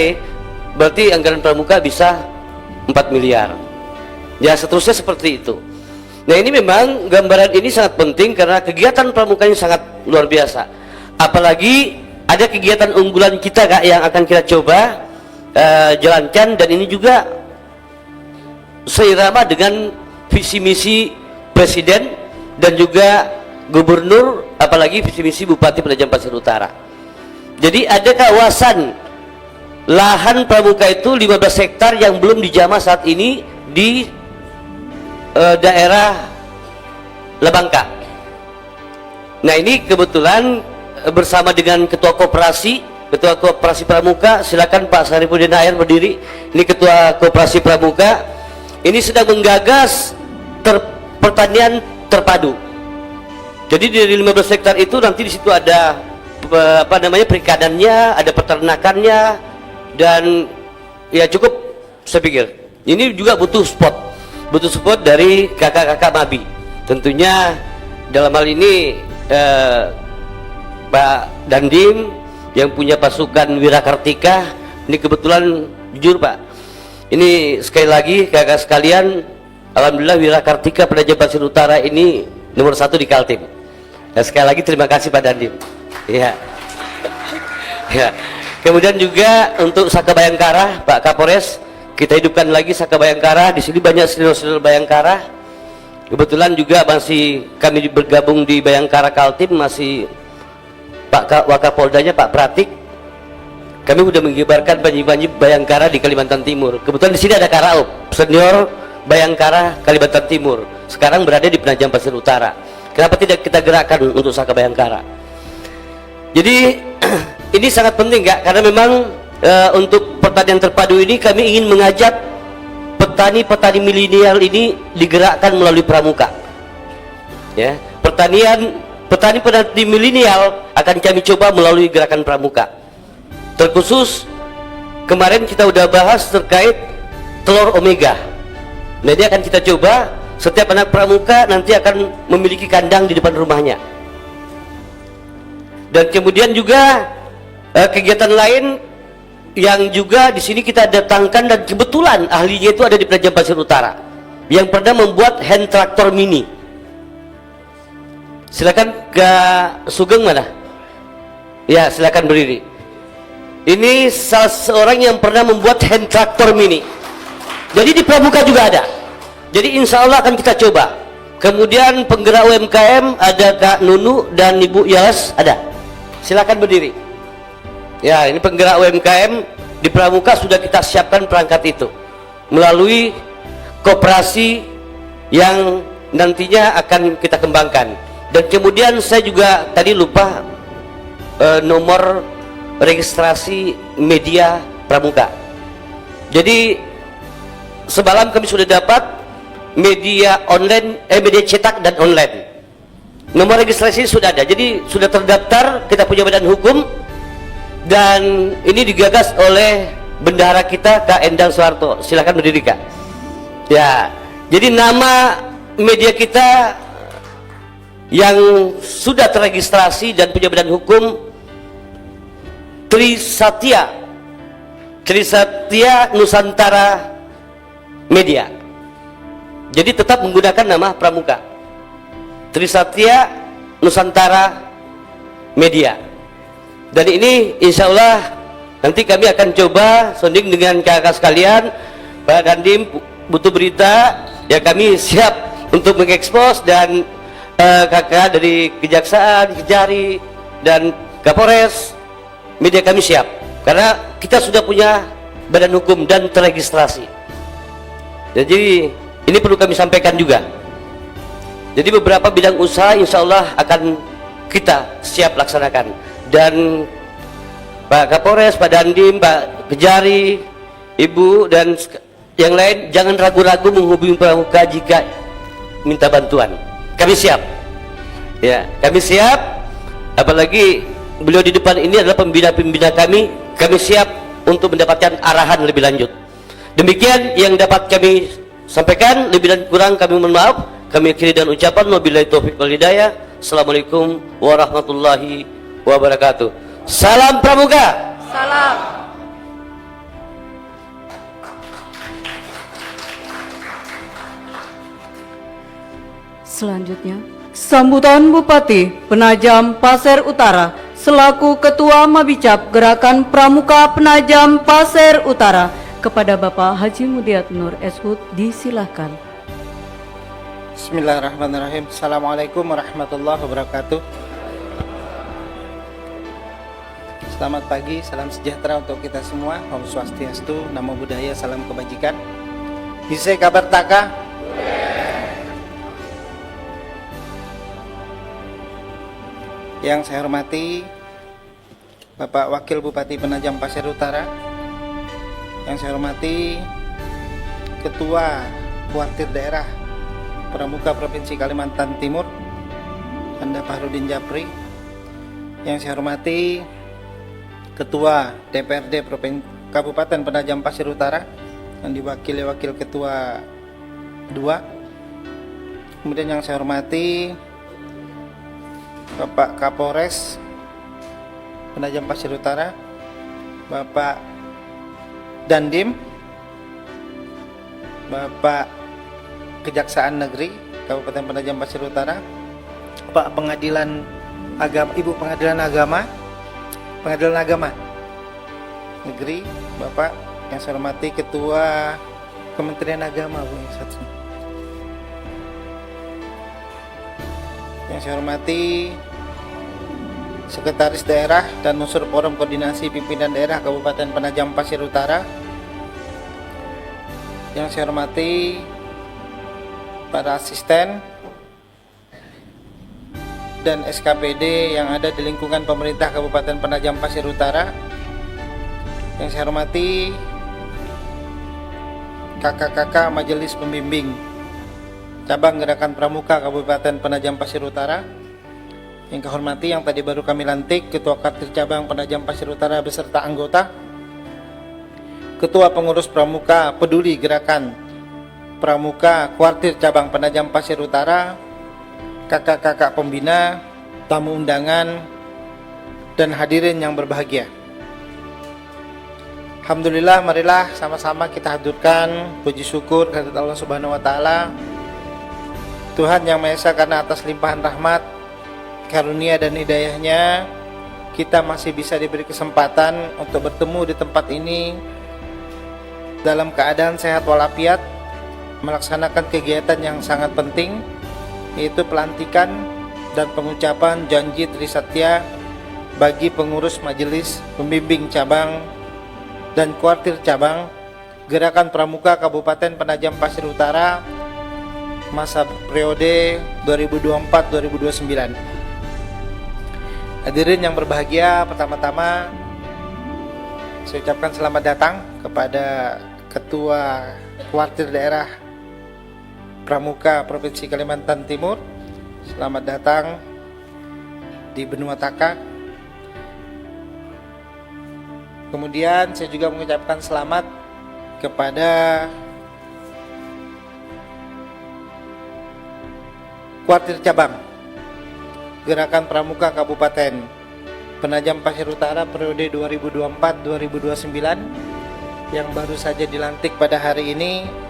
berarti anggaran pramuka bisa 4 miliar. Ya, seterusnya seperti itu. Nah, ini memang gambaran ini sangat penting karena kegiatan pramuka ini sangat luar biasa. Apalagi ada kegiatan unggulan kita, Kak, yang akan kita coba jalankan, dan ini juga seirama dengan visi misi Presiden dan juga Gubernur, apalagi visi misi Bupati Penajam Pasir Utara. Jadi ada kawasan lahan pramuka itu 15 hektar yang belum dijamah saat ini di daerah Lebangka. Nah, ini kebetulan bersama dengan Ketua Koperasi Pramuka, silakan Pak Saripudin Ayer berdiri. Ini Ketua Koperasi Pramuka. Ini sedang menggagas pertanian terpadu. Jadi dari 15 hektar itu nanti di situ ada perikanannya, ada peternakannya, dan ya cukup, saya pikir. Ini juga butuh spot dari kakak-kakak Mabi. Tentunya dalam hal ini Pak Dandim yang punya pasukan Wirakartika, ini kebetulan jujur Pak, ini sekali lagi kakak sekalian, alhamdulillah Wirakartika Penajam Pasir Utara ini nomor 1 di Kaltim. Dan sekali lagi terima kasih Pak Dandim. Ya. Ya. Kemudian juga untuk Saka Bayangkara, Pak Kapolres, kita hidupkan lagi Saka Bayangkara. Di sini banyak senior-senior Bayangkara. Kebetulan juga masih kami bergabung di Bayangkara Kaltim, masih Pak Wakapoldanya Pak Pratik. Kami sudah mengibarkan banji-banji Bayangkara di Kalimantan Timur. Kebetulan di sini ada Karaop, senior Bayangkara Kalimantan Timur. Sekarang berada di Penajam Pasir Utara. Kenapa tidak kita gerakkan untuk Saka Bayangkara? Jadi ini sangat penting, Kak, karena memang untuk pertanian terpadu ini kami ingin mengajak petani-petani milenial ini digerakkan melalui pramuka. Ya, petani milenial akan kami coba melalui gerakan pramuka. Terkhusus kemarin kita udah bahas terkait telur omega. Nah, ini akan kita coba. Setiap anak pramuka nanti akan memiliki kandang di depan rumahnya. Dan kemudian juga kegiatan lain yang juga di sini kita datangkan, dan kebetulan ahlinya itu ada di Penajam Pasir Utara yang pernah membuat hand traktor mini. Silakan Kak Sugeng mana? Ya, silakan berdiri. Ini salah seorang yang pernah membuat hand traktor mini. Jadi di pramuka juga ada. Jadi insya Allah akan kita coba. Kemudian penggerak UMKM ada Kak Nunu dan Ibu Yas ada. Silakan berdiri. Ya, ini penggerak UMKM di pramuka sudah kita siapkan perangkat itu melalui koperasi yang nantinya akan kita kembangkan. Dan kemudian saya juga tadi lupa nomor registrasi media pramuka. Jadi semalam kami sudah dapat media online, media cetak dan online. Nomor registrasi sudah ada, jadi sudah terdaftar, kita punya badan hukum, dan ini digagas oleh bendahara kita Kak Endang Soeharto. Silakan berdiri, Kak. Ya, jadi nama media kita yang sudah terregistrasi dan punya badan hukum Trisatya Nusantara Media. Jadi tetap menggunakan nama pramuka Trisatya Nusantara Media. Dan ini insya Allah nanti kami akan coba sounding dengan kakak sekalian. Pak Dandim butuh berita, ya kami siap untuk mengekspos, dan kakak dari Kejaksaan, Kejari, dan Kapolres, media kami siap karena kita sudah punya badan hukum dan terregistrasi. Jadi ini perlu kami sampaikan juga. Jadi beberapa bidang usaha insya Allah akan kita siap laksanakan. Dan Pak Kapolres, Pak Dandim, Pak Kejari, Ibu, dan yang lain jangan ragu-ragu menghubungi pramuka jika minta bantuan. Kami siap. Ya, kami siap. Apalagi beliau di depan ini adalah pembina-pembina kami. Kami siap untuk mendapatkan arahan lebih lanjut. Demikian yang dapat kami sampaikan, lebih dan kurang kami mohon maaf. Kami akhiri dengan ucapan wabillahi taufiq wal hidayah. Assalamualaikum warahmatullahi wabarakatuh. Salam Pramuka. Selanjutnya, sambutan Bupati Penajam Pasir Utara selaku Ketua Mabicap Gerakan Pramuka Penajam Pasir Utara kepada Bapak Haji Mudiat Nur Eshud disilahkan. Bismillahirrahmanirrahim. Assalamualaikum warahmatullahi wabarakatuh. Selamat pagi, salam sejahtera untuk kita semua. Om Swastiastu, Namo Buddhaya, salam kebajikan. Bisa kabar taka? Yang saya hormati Bapak Wakil Bupati Penajam Pasir Utara, yang saya hormati Ketua Kuartir Daerah Pramuka Provinsi Kalimantan Timur, Anda Fahrudin Japri, yang saya hormati Ketua DPRD Kabupaten Penajam Pasir Utara yang diwakili Wakil Ketua 2, kemudian yang saya hormati Bapak Kapolres Penajam Pasir Utara, Bapak Dandim, Bapak Kejaksaan Negeri Kabupaten Penajam Pasir Utara, Pak Pengadilan Agama, Ibu Pengadilan Agama Negeri, Bapak yang saya hormati Ketua Kementerian Agama, Bu, yang saya hormati Sekretaris Daerah dan Unsur Forum Koordinasi Pimpinan Daerah Kabupaten Penajam Pasir Utara, yang saya hormati para asisten dan SKPD yang ada di lingkungan pemerintah Kabupaten Penajam Pasir Utara, yang saya hormati kakak-kakak Majelis Pembimbing Cabang Gerakan Pramuka Kabupaten Penajam Pasir Utara, yang saya hormati yang tadi baru kami lantik Ketua Kuartir Cabang Penajam Pasir Utara beserta anggota, Ketua Pengurus Pramuka Peduli Gerakan Pramuka Kuartir Cabang Penajam Pasir Utara, kakak-kakak pembina, tamu undangan, dan hadirin yang berbahagia. Alhamdulillah, marilah sama-sama kita haturkan puji syukur kehadirat Allah Subhanahu wa taala, Tuhan Yang Maha Esa, karena atas limpahan rahmat, karunia dan hidayahnya kita masih bisa diberi kesempatan untuk bertemu di tempat ini dalam keadaan sehat walafiat, melaksanakan kegiatan yang sangat penting, yaitu pelantikan dan pengucapan janji Trisatya bagi pengurus Majelis Pembimbing Cabang dan Kuartir Cabang Gerakan Pramuka Kabupaten Penajam Pasir Utara masa periode 2024-2029. Hadirin yang berbahagia, pertama-tama saya ucapkan selamat datang kepada Ketua Kuartir Daerah Pramuka Provinsi Kalimantan Timur. Selamat datang di benua Taka. Kemudian saya juga mengucapkan selamat kepada Kuartir Cabang Gerakan Pramuka Kabupaten Penajam Pasir Utara periode 2024-2029 yang baru saja dilantik pada hari ini.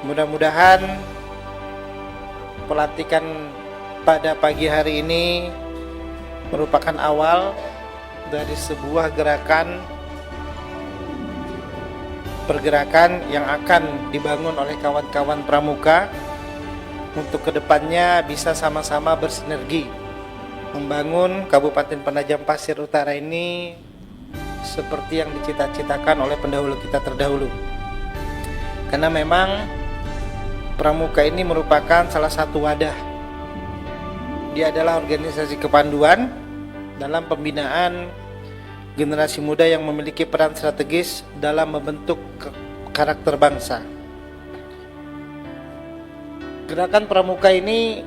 Mudah-mudahan pelantikan pada pagi hari ini merupakan awal dari sebuah pergerakan yang akan dibangun oleh kawan-kawan pramuka untuk kedepannya bisa sama-sama bersinergi membangun Kabupaten Penajam Pasir Utara ini seperti yang dicita-citakan oleh pendahulu kita terdahulu. Karena memang pramuka ini merupakan salah satu wadah. Dia adalah organisasi kepanduan dalam pembinaan generasi muda yang memiliki peran strategis dalam membentuk karakter bangsa. Gerakan Pramuka ini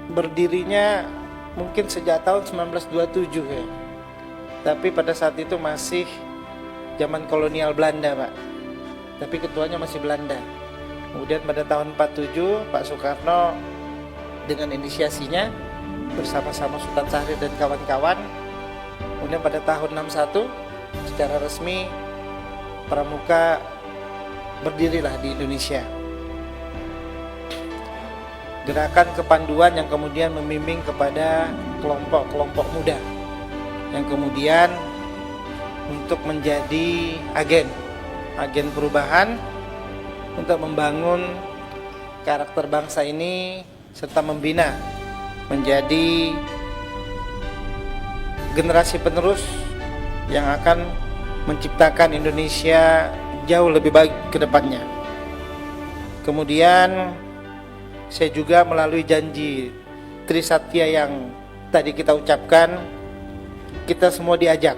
berdirinya mungkin sejak tahun 1927 ya. Tapi pada saat itu masih zaman kolonial Belanda, Pak. Tapi ketuanya masih Belanda. Kemudian pada tahun 47 Pak Soekarno dengan inisiasinya bersama-sama Sultan Syahrir dan kawan-kawan. Kemudian pada tahun 61 secara resmi Pramuka berdirilah di Indonesia. Gerakan kepanduan yang kemudian membimbing kepada kelompok-kelompok muda yang kemudian untuk menjadi agen perubahan untuk membangun karakter bangsa ini serta membina menjadi generasi penerus yang akan menciptakan Indonesia jauh lebih baik ke depannya. Kemudian saya juga melalui janji Trisatya yang tadi kita ucapkan, kita semua diajak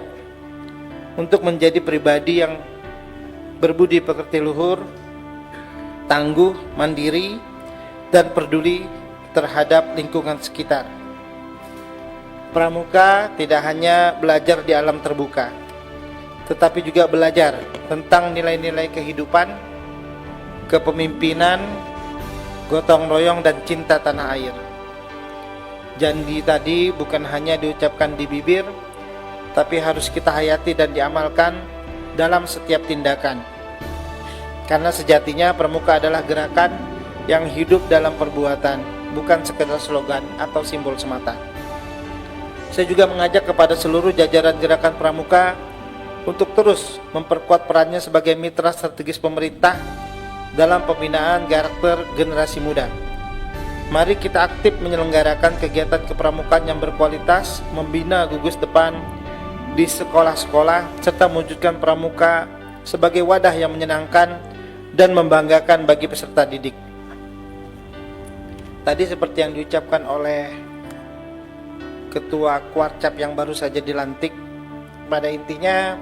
untuk menjadi pribadi yang berbudi pekerti luhur, tangguh, mandiri, dan peduli terhadap lingkungan sekitar. Pramuka tidak hanya belajar di alam terbuka, tetapi juga belajar tentang nilai-nilai kehidupan, kepemimpinan, gotong royong, dan cinta tanah air. Janji tadi bukan hanya diucapkan di bibir, tapi harus kita hayati dan diamalkan dalam setiap tindakan. Karena sejatinya Pramuka adalah gerakan yang hidup dalam perbuatan, bukan sekedar slogan atau simbol semata. Saya juga mengajak kepada seluruh jajaran gerakan Pramuka untuk terus memperkuat perannya sebagai mitra strategis pemerintah dalam pembinaan karakter generasi muda. Mari kita aktif menyelenggarakan kegiatan kepramukaan yang berkualitas, membina gugus depan di sekolah-sekolah, serta mewujudkan Pramuka sebagai wadah yang menyenangkan dan membanggakan bagi peserta didik. Tadi seperti yang diucapkan oleh Ketua Kuarcap yang baru saja dilantik, pada intinya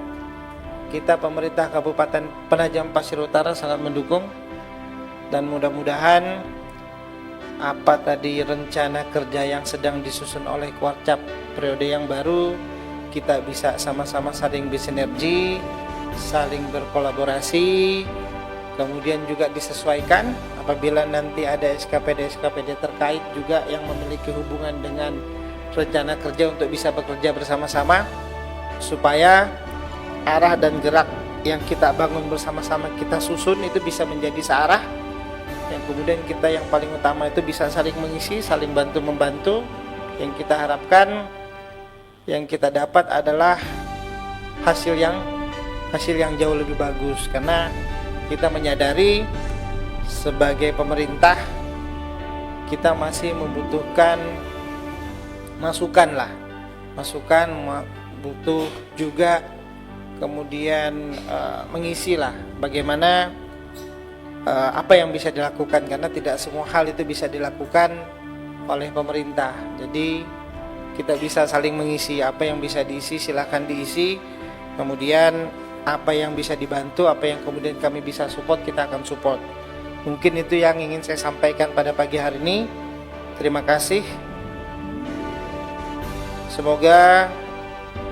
kita pemerintah Kabupaten Penajam Pasir Utara sangat mendukung, dan mudah-mudahan apa tadi rencana kerja yang sedang disusun oleh Kuarcap periode yang baru, kita bisa sama-sama saling bersinergi, saling berkolaborasi, kemudian juga disesuaikan apabila nanti ada SKPD terkait juga yang memiliki hubungan dengan rencana kerja untuk bisa bekerja bersama-sama supaya arah dan gerak yang kita bangun bersama-sama, kita susun itu bisa menjadi searah, yang kemudian kita yang paling utama itu bisa saling mengisi, saling bantu-membantu. Yang kita harapkan, yang kita dapat adalah hasil yang jauh lebih bagus, karena kita menyadari sebagai pemerintah kita masih membutuhkan masukan, butuh juga kemudian mengisi lah bagaimana apa yang bisa dilakukan, karena tidak semua hal itu bisa dilakukan oleh pemerintah. Jadi kita bisa saling mengisi, apa yang bisa diisi silahkan diisi, kemudian apa yang bisa dibantu, apa yang kemudian kami bisa support, kita akan support. Mungkin itu yang ingin saya sampaikan pada pagi hari ini. Terima kasih. Semoga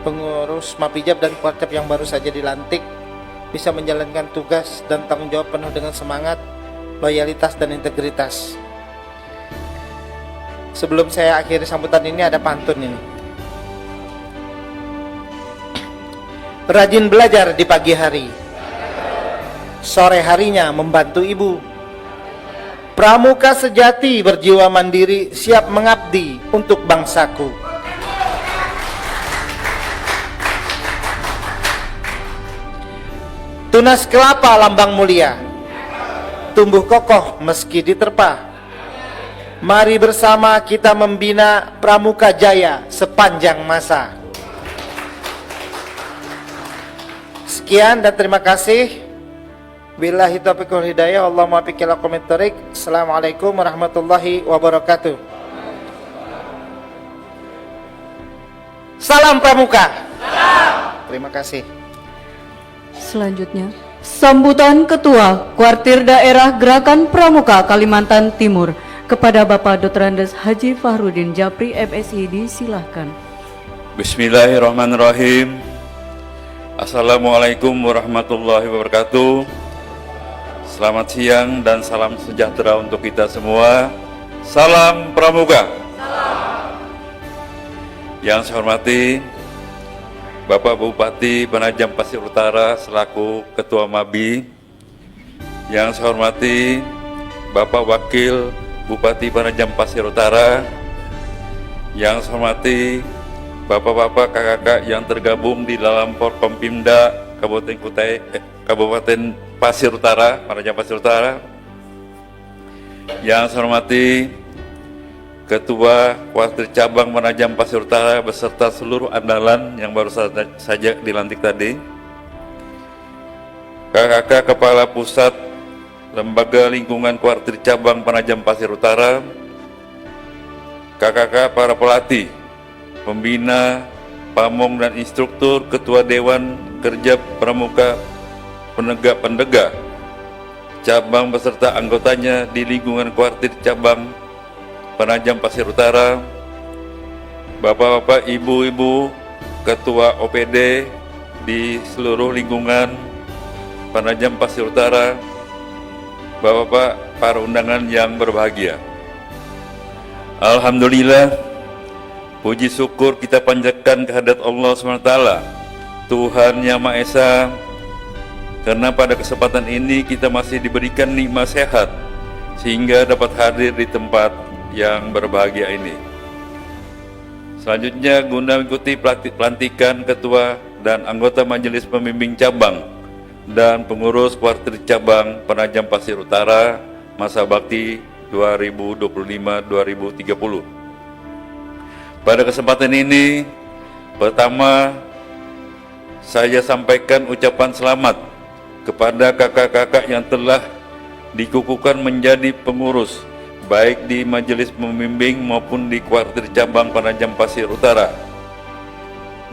pengurus Mapijab dan Kuarcap yang baru saja dilantik bisa menjalankan tugas dan tanggung jawab penuh dengan semangat, loyalitas, dan integritas. Sebelum saya akhiri sambutan ini, ada pantun ini. Rajin belajar di pagi hari, sore harinya membantu ibu. Pramuka sejati berjiwa mandiri, siap mengabdi untuk bangsaku. Tunas kelapa lambang mulia, tumbuh kokoh meski diterpa. Mari bersama kita membina Pramuka Jaya sepanjang masa. Sekian dan terima kasih. Billahi taufiq wal hidayah. Allahumma muwaffiq ila aqwamit thoriq. Assalamualaikum warahmatullahi wabarakatuh. Salam Pramuka. Terima kasih. Selanjutnya, sambutan Ketua Kuartir Daerah Gerakan Pramuka Kalimantan Timur kepada Bapak Dr. Andes Haji Fahrudin Japri MSI disilahkan. Bismillahirrahmanirrahim. Assalamualaikum warahmatullahi wabarakatuh. Selamat siang dan salam sejahtera untuk kita semua. Salam Pramuka. Yang saya hormati Bapak Bupati Penajam Pasir Utara selaku Ketua MABI. Yang saya hormati Bapak Wakil Bupati Penajam Pasir Utara. Yang saya hormati Bapak-bapak, kakak-kakak yang tergabung di dalam Forkompimda Kabupaten Pasir Utara, Penajam Pasir Utara. Yang saya hormati Ketua Kuartir Cabang Penajam Pasir Utara beserta seluruh andalan yang baru saja dilantik tadi. Kakak-kakak Kepala Pusat Lembaga Lingkungan Kuartir Cabang Penajam Pasir Utara. Kakak-kakak para pelatih, pembina, pamong dan instruktur, ketua Dewan Kerja Pramuka, penegak-penegak cabang beserta anggotanya di lingkungan Kuartir Cabang Penajam Pasir Utara, bapak-bapak, ibu-ibu, ketua OPD di seluruh lingkungan Penajam Pasir Utara, bapak-bapak, para undangan yang berbahagia. Alhamdulillah, puji syukur kita panjatkan kehadirat Allah SWT, Tuhan Yang Maha Esa, karena pada kesempatan ini kita masih diberikan nikmat sehat, sehingga dapat hadir di tempat yang berbahagia ini. Selanjutnya, guna mengikuti pelantikan Ketua dan anggota Majelis Pembimbing Cabang dan pengurus Kuartir Cabang Penajam Pasir Utara masa bakti 2025-2030. Pada kesempatan ini, pertama saya sampaikan ucapan selamat kepada kakak-kakak yang telah dikukuhkan menjadi pengurus baik di Majelis Pembimbing maupun di Kuartir Cabang Penajam Pasir Utara.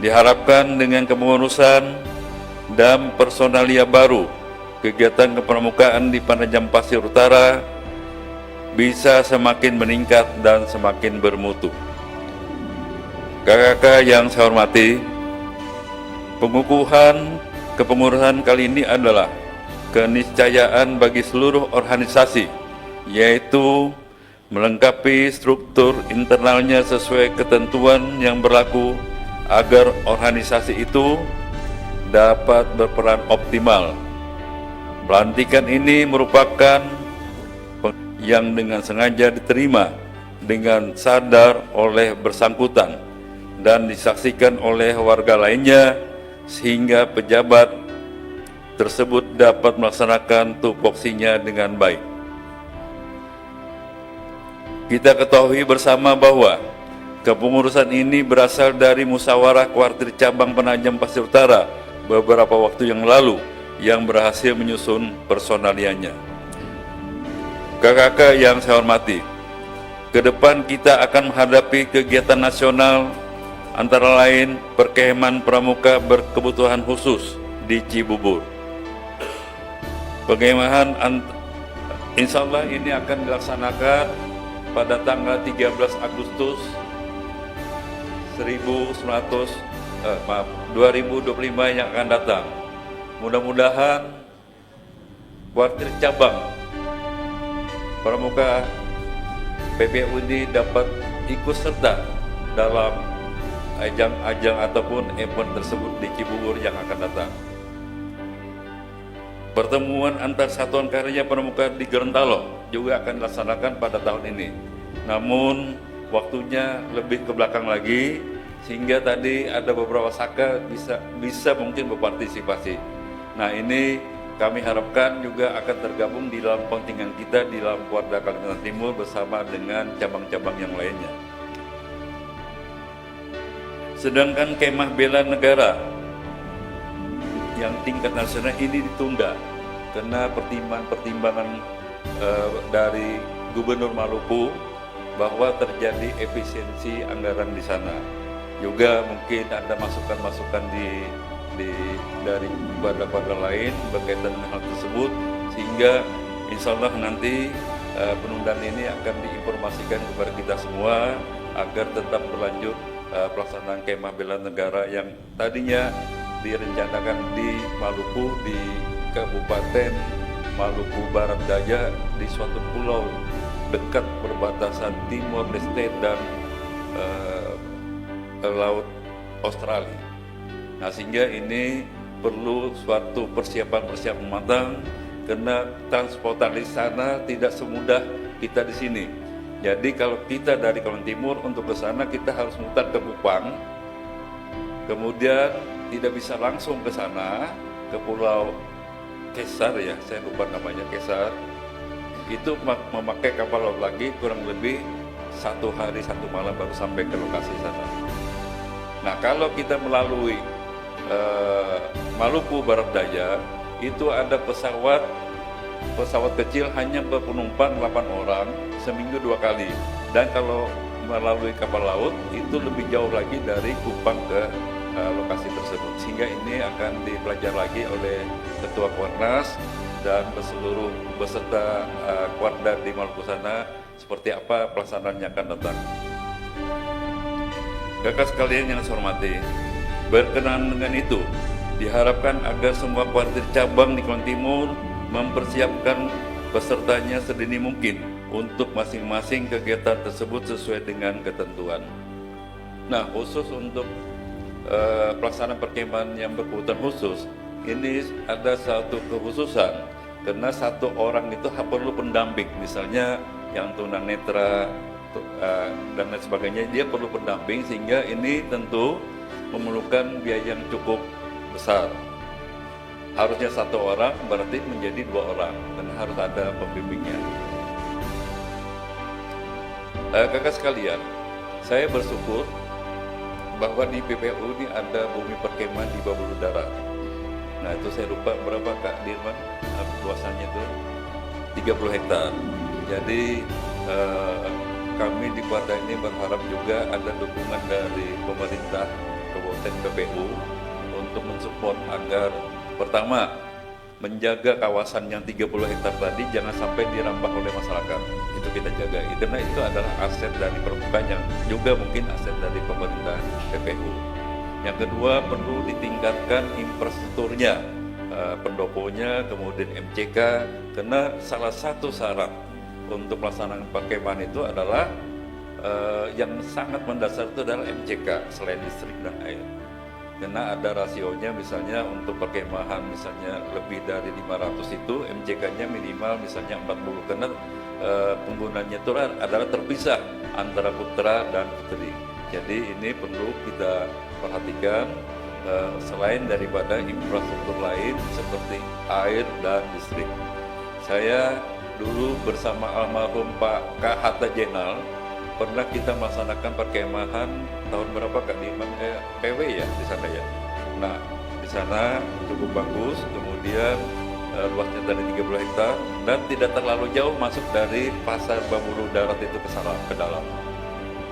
Diharapkan dengan kepengurusan dan personalia baru, kegiatan kepramukaan di Penajam Pasir Utara bisa semakin meningkat dan semakin bermutu. Kakak-kakak yang saya hormati, pengukuhan kepengurusan kali ini adalah keniscayaan bagi seluruh organisasi, yaitu melengkapi struktur internalnya sesuai ketentuan yang berlaku agar organisasi itu dapat berperan optimal. Pelantikan ini merupakan yang dengan sengaja diterima dengan sadar oleh bersangkutan dan disaksikan oleh warga lainnya, sehingga pejabat tersebut dapat melaksanakan tupoksinya dengan baik. Kita ketahui bersama bahwa kepengurusan ini berasal dari musyawarah Kuartir Cabang Penajam Pasir Utara beberapa waktu yang lalu yang berhasil menyusun personalianya. Kakak-kakak yang saya hormati, ke depan kita akan menghadapi kegiatan nasional antara lain perkemahan pramuka berkebutuhan khusus di Cibubur. Perkemahan insya Allah ini akan dilaksanakan pada tanggal 13 Agustus 2025 yang akan datang. Mudah-mudahan Kuartir Cabang Pramuka PPU ini dapat ikut serta dalam ajang-ajang ataupun event tersebut di Cibubur yang akan datang. Pertemuan antar satuan karya pramuka di Gorontalo juga akan dilaksanakan pada tahun ini. Namun waktunya lebih ke belakang lagi, sehingga tadi ada beberapa saka bisa mungkin berpartisipasi. Nah, ini kami harapkan juga akan tergabung di dalam kontingen kita di dalam Porda Kalimantan Timur bersama dengan cabang-cabang yang lainnya. Sedangkan kemah bela negara yang tingkat nasional ini ditunda karena pertimbangan dari Gubernur Maluku bahwa terjadi efisiensi anggaran di sana. Juga mungkin ada masukan-masukan dari pada lain berkaitan dengan hal tersebut, sehingga insya Allah nanti penundaan ini akan diinformasikan kepada kita semua agar tetap berlanjut pelaksanaan kemah bela negara yang tadinya direncanakan di Maluku di Kabupaten Maluku Barat Daya di suatu pulau dekat perbatasan Timor Leste dan Laut Australia. Nah, sehingga ini perlu suatu persiapan matang karena transportasi sana tidak semudah kita di sini. Jadi kalau kita dari Kalimantan Timur untuk ke sana kita harus mutar ke Kupang, kemudian tidak bisa langsung ke sana ke Pulau Kesar ya, saya lupa namanya Kesar. Itu memakai kapal laut lagi kurang lebih 1 hari 1 malam baru sampai ke lokasi sana. Nah, kalau kita melalui Maluku Barat Daya, itu ada pesawat kecil hanya berpenumpang 8 orang seminggu 2 kali. Dan kalau melalui kapal laut itu lebih jauh lagi dari Kupang ke lokasi tersebut. Sehingga ini akan dipelajari lagi oleh Ketua Kuarnas dan seluruh beserta Kuarda di Maluku sana seperti apa pelaksanaannya akan datang. Kakak sekalian yang saya hormati, berkenaan dengan itu, diharapkan agar semua kuartir cabang di Kalimantan Timur mempersiapkan pesertanya sedini mungkin untuk masing-masing kegiatan tersebut sesuai dengan ketentuan. Nah, khusus untuk pelaksanaan perkemahan yang berkebutuhan khusus, ini ada satu kekhususan karena 1 orang itu perlu pendamping, misalnya yang tunanetra dan lain sebagainya, dia perlu pendamping, sehingga ini tentu memerlukan biaya yang cukup besar. Harusnya 1 orang berarti menjadi 2 orang dan harus ada pembimbingnya. Kakak sekalian, saya bersyukur bahwa di PPU ini ada bumi perkemahan di bawah darat. Nah, itu saya lupa berapa Kak Dirman luasannya itu 30 hektar. Jadi kami di Kuarda ini berharap juga ada dukungan dari pemerintah Kabupaten PPU untuk mensupport agar pertama menjaga kawasan yang 30 hektar tadi jangan sampai dirambah oleh masyarakat. Itu kita jaga, karena itu adalah aset dari permukaan yang juga mungkin aset dari pemerintah PPU. Yang kedua, perlu ditingkatkan infrastrukturnya, pendoponya, kemudian MCK, karena salah satu syarat untuk pelaksanaan perkemahan itu adalah yang sangat mendasar itu adalah MCK selain listrik dan air. Karena ada rasionya, misalnya untuk perkemahan misalnya lebih dari 500 itu MCK-nya minimal misalnya 40, karena penggunanya itu adalah terpisah antara putra dan putri. Jadi ini perlu kita perhatikan selain daripada infrastruktur lain seperti air dan listrik. Saya dulu bersama almarhum Pak K. Hatta Jenal pernah kita melaksanakan perkemahan tahun berapa Kak Diman? PW ya di sana ya. Nah, di sana cukup bagus, kemudian luasnya dari 30 hektar dan tidak terlalu jauh masuk dari pasar Bambulu Darat itu ke dalam.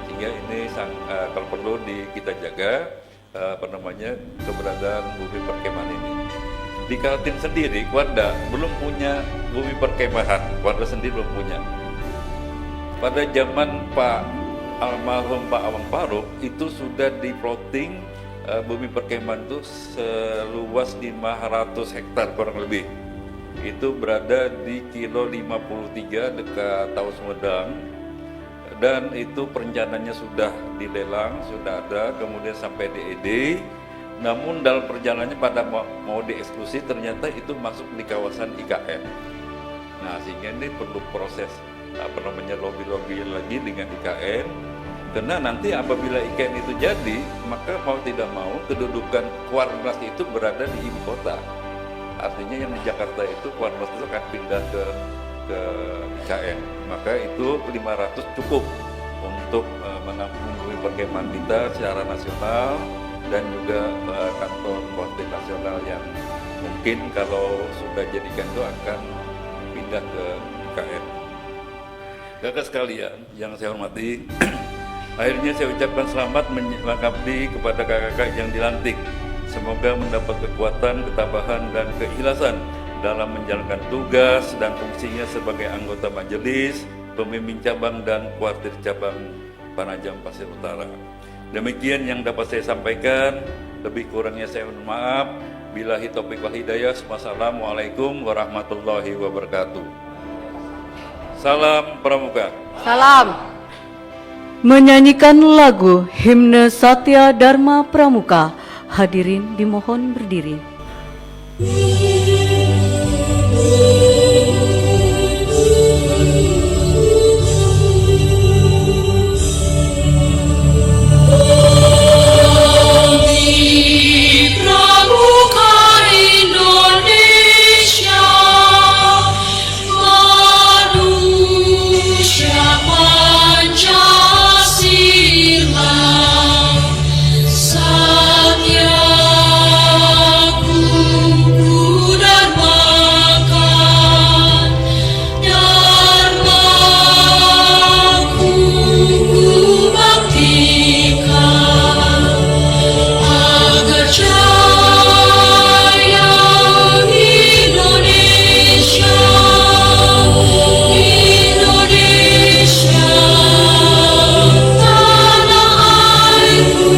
Sehingga ini kalau perlu kita jaga keberadaan bumi perkemahan ini. Di Kaltim sendiri, Kuarda belum punya bumi perkemahan. Kuarda sendiri belum punya. Pada zaman almarhum Pak Awang Paruk itu sudah di plotting bumi perkemahan itu seluas 500 hektar kurang lebih. Itu berada di kilo 53 dekat Taus Sumedang, dan itu perencanaannya sudah dilelang, sudah ada, kemudian sampai DED. Namun dalam perjalanannya pada mau dieksekusi ternyata itu masuk di kawasan IKN. Nah, sehingga ini perlu proses lobby lagi dengan IKN, karena nanti apabila IKN itu jadi, maka mau tidak mau kedudukan Kuarnas itu berada di ibu kota. Artinya yang di Jakarta itu Kuarnas itu akan pindah ke IKN, maka itu 500 cukup untuk menampung bumi perkemahan kita secara nasional dan juga kantor Kuartir nasional yang mungkin kalau sudah jadikan itu akan pindah ke IKN. Kakak sekalian yang saya hormati, akhirnya saya ucapkan selamat mengabdi kepada kakak-kakak yang dilantik. Semoga mendapat kekuatan, ketabahan, dan keikhlasan dalam menjalankan tugas dan fungsinya sebagai anggota majelis, pemimpin cabang, dan kuartir cabang Panajam Pasir Utara. Demikian yang dapat saya sampaikan, lebih kurangnya saya mohon maaf. Billahi taufiq wal hidayah. Wassalamualaikum warahmatullahi wabarakatuh. Salam Pramuka. Salam. Menyanyikan lagu Himne Satya Dharma Pramuka, hadirin dimohon berdiri. Pramuka Indonesia, manusia Pancasila, Satya Kuku Dharmakan, Dharma Kuku Baktikan, agar jaya Indonesia, Indonesia, tanah airku,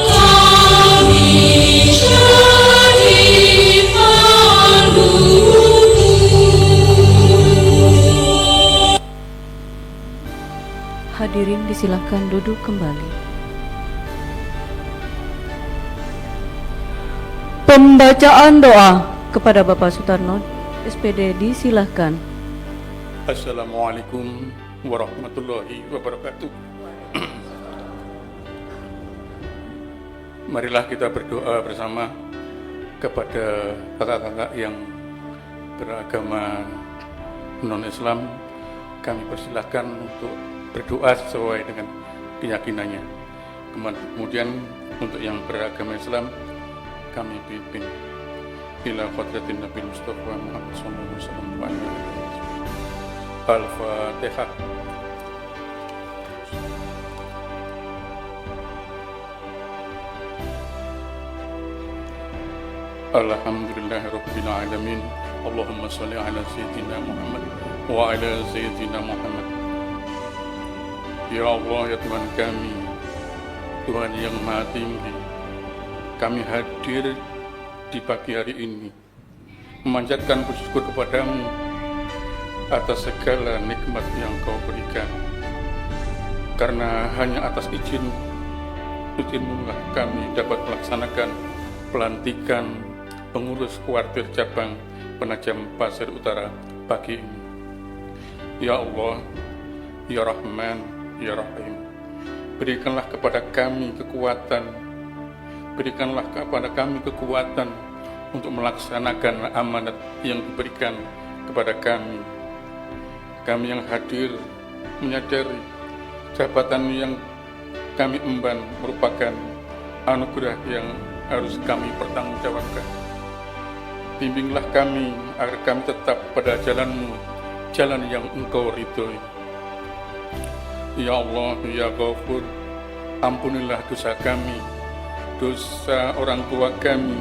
kami jadi paluku. Hadirin disilahkan duduk kembali. Pembacaan doa kepada Bapak Sutarno, SPD, disilahkan. Assalamualaikum warahmatullahi wabarakatuh. Marilah kita berdoa bersama kepada kakak-kakak yang beragama non-Islam. Kami persilahkan untuk berdoa sesuai dengan keyakinannya. Kemudian untuk yang beragama Islam, kami pimpin ila qadratin Nabi Mustafa Muhammad sallallahu alaihi wasallam. Al-Fatihah. Alhamdulillahirabbil alamin. Allahumma shalli ala sayyidina Muhammad wa ala sayyidina Muhammad. Ya Allah, ya Tuhan kami, Tuhan yang Maha Tinggi, kami hadir di pagi hari ini memanjatkan bersyukur kepadamu atas segala nikmat yang Kau berikan. Karena hanya atas izin-Mu lah kami dapat melaksanakan pelantikan pengurus kuartir cabang Penajam Pasir Utara pagi ini. Ya Allah, Ya Rahman, Ya Rahim, berikanlah kepada kami kekuatan, berikanlah kepada kami kekuatan untuk melaksanakan amanat yang diberikan kepada kami. Kami yang hadir menyadari jabatan yang kami emban merupakan anugerah yang harus kami pertanggungjawabkan. Bimbinglah kami agar kami tetap pada jalan-Mu, jalan yang Engkau ridhoi. Ya Allah, Ya Ghafur, ampunilah dosa kami, dosa orang tua kami,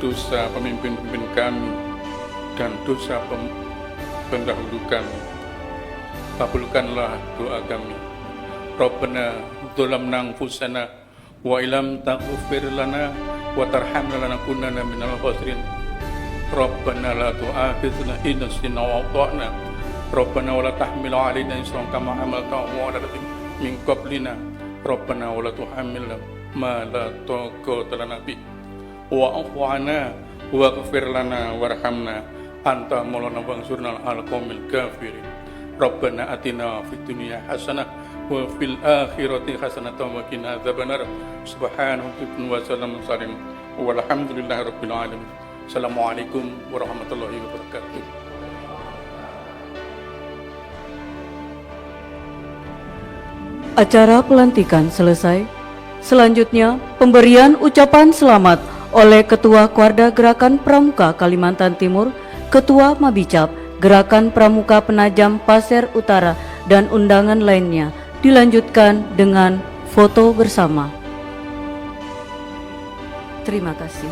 dosa pemimpin-pemimpin kami, dan dosa pendahulu kami. Kabulkanlah doa kami. Rabbana dzalamna anfusana wa illam taghfir lana wa tarhamna lanakunanna minal khasirin. Rabbana la tu'akhidhna in nasina wa akhtana. Rabbana wa la tahmil 'alaina isran kama hamaltahu 'ala alladziina min qablina. Rabbana wa la tuhammilna ma la taqata lana bi. Wa'fu 'anna waghfir lana warhamna anta maulana wansurna 'alal qaumil kafirin. Rabbana atina fid dunya hasanah wa fil akhirati hasanah wa qina adzabannar. Subhanallahi wa salamun salim walhamdulillahi rabbil alamin. Assalamualaikum warahmatullahi wabarakatuh. Acara pelantikan selesai. Selanjutnya, pemberian ucapan selamat oleh Ketua Kuarda Gerakan Pramuka Kalimantan Timur, Ketua Mabicap Gerakan Pramuka Penajam Pasir Utara, dan undangan lainnya dilanjutkan dengan foto bersama. Terima kasih.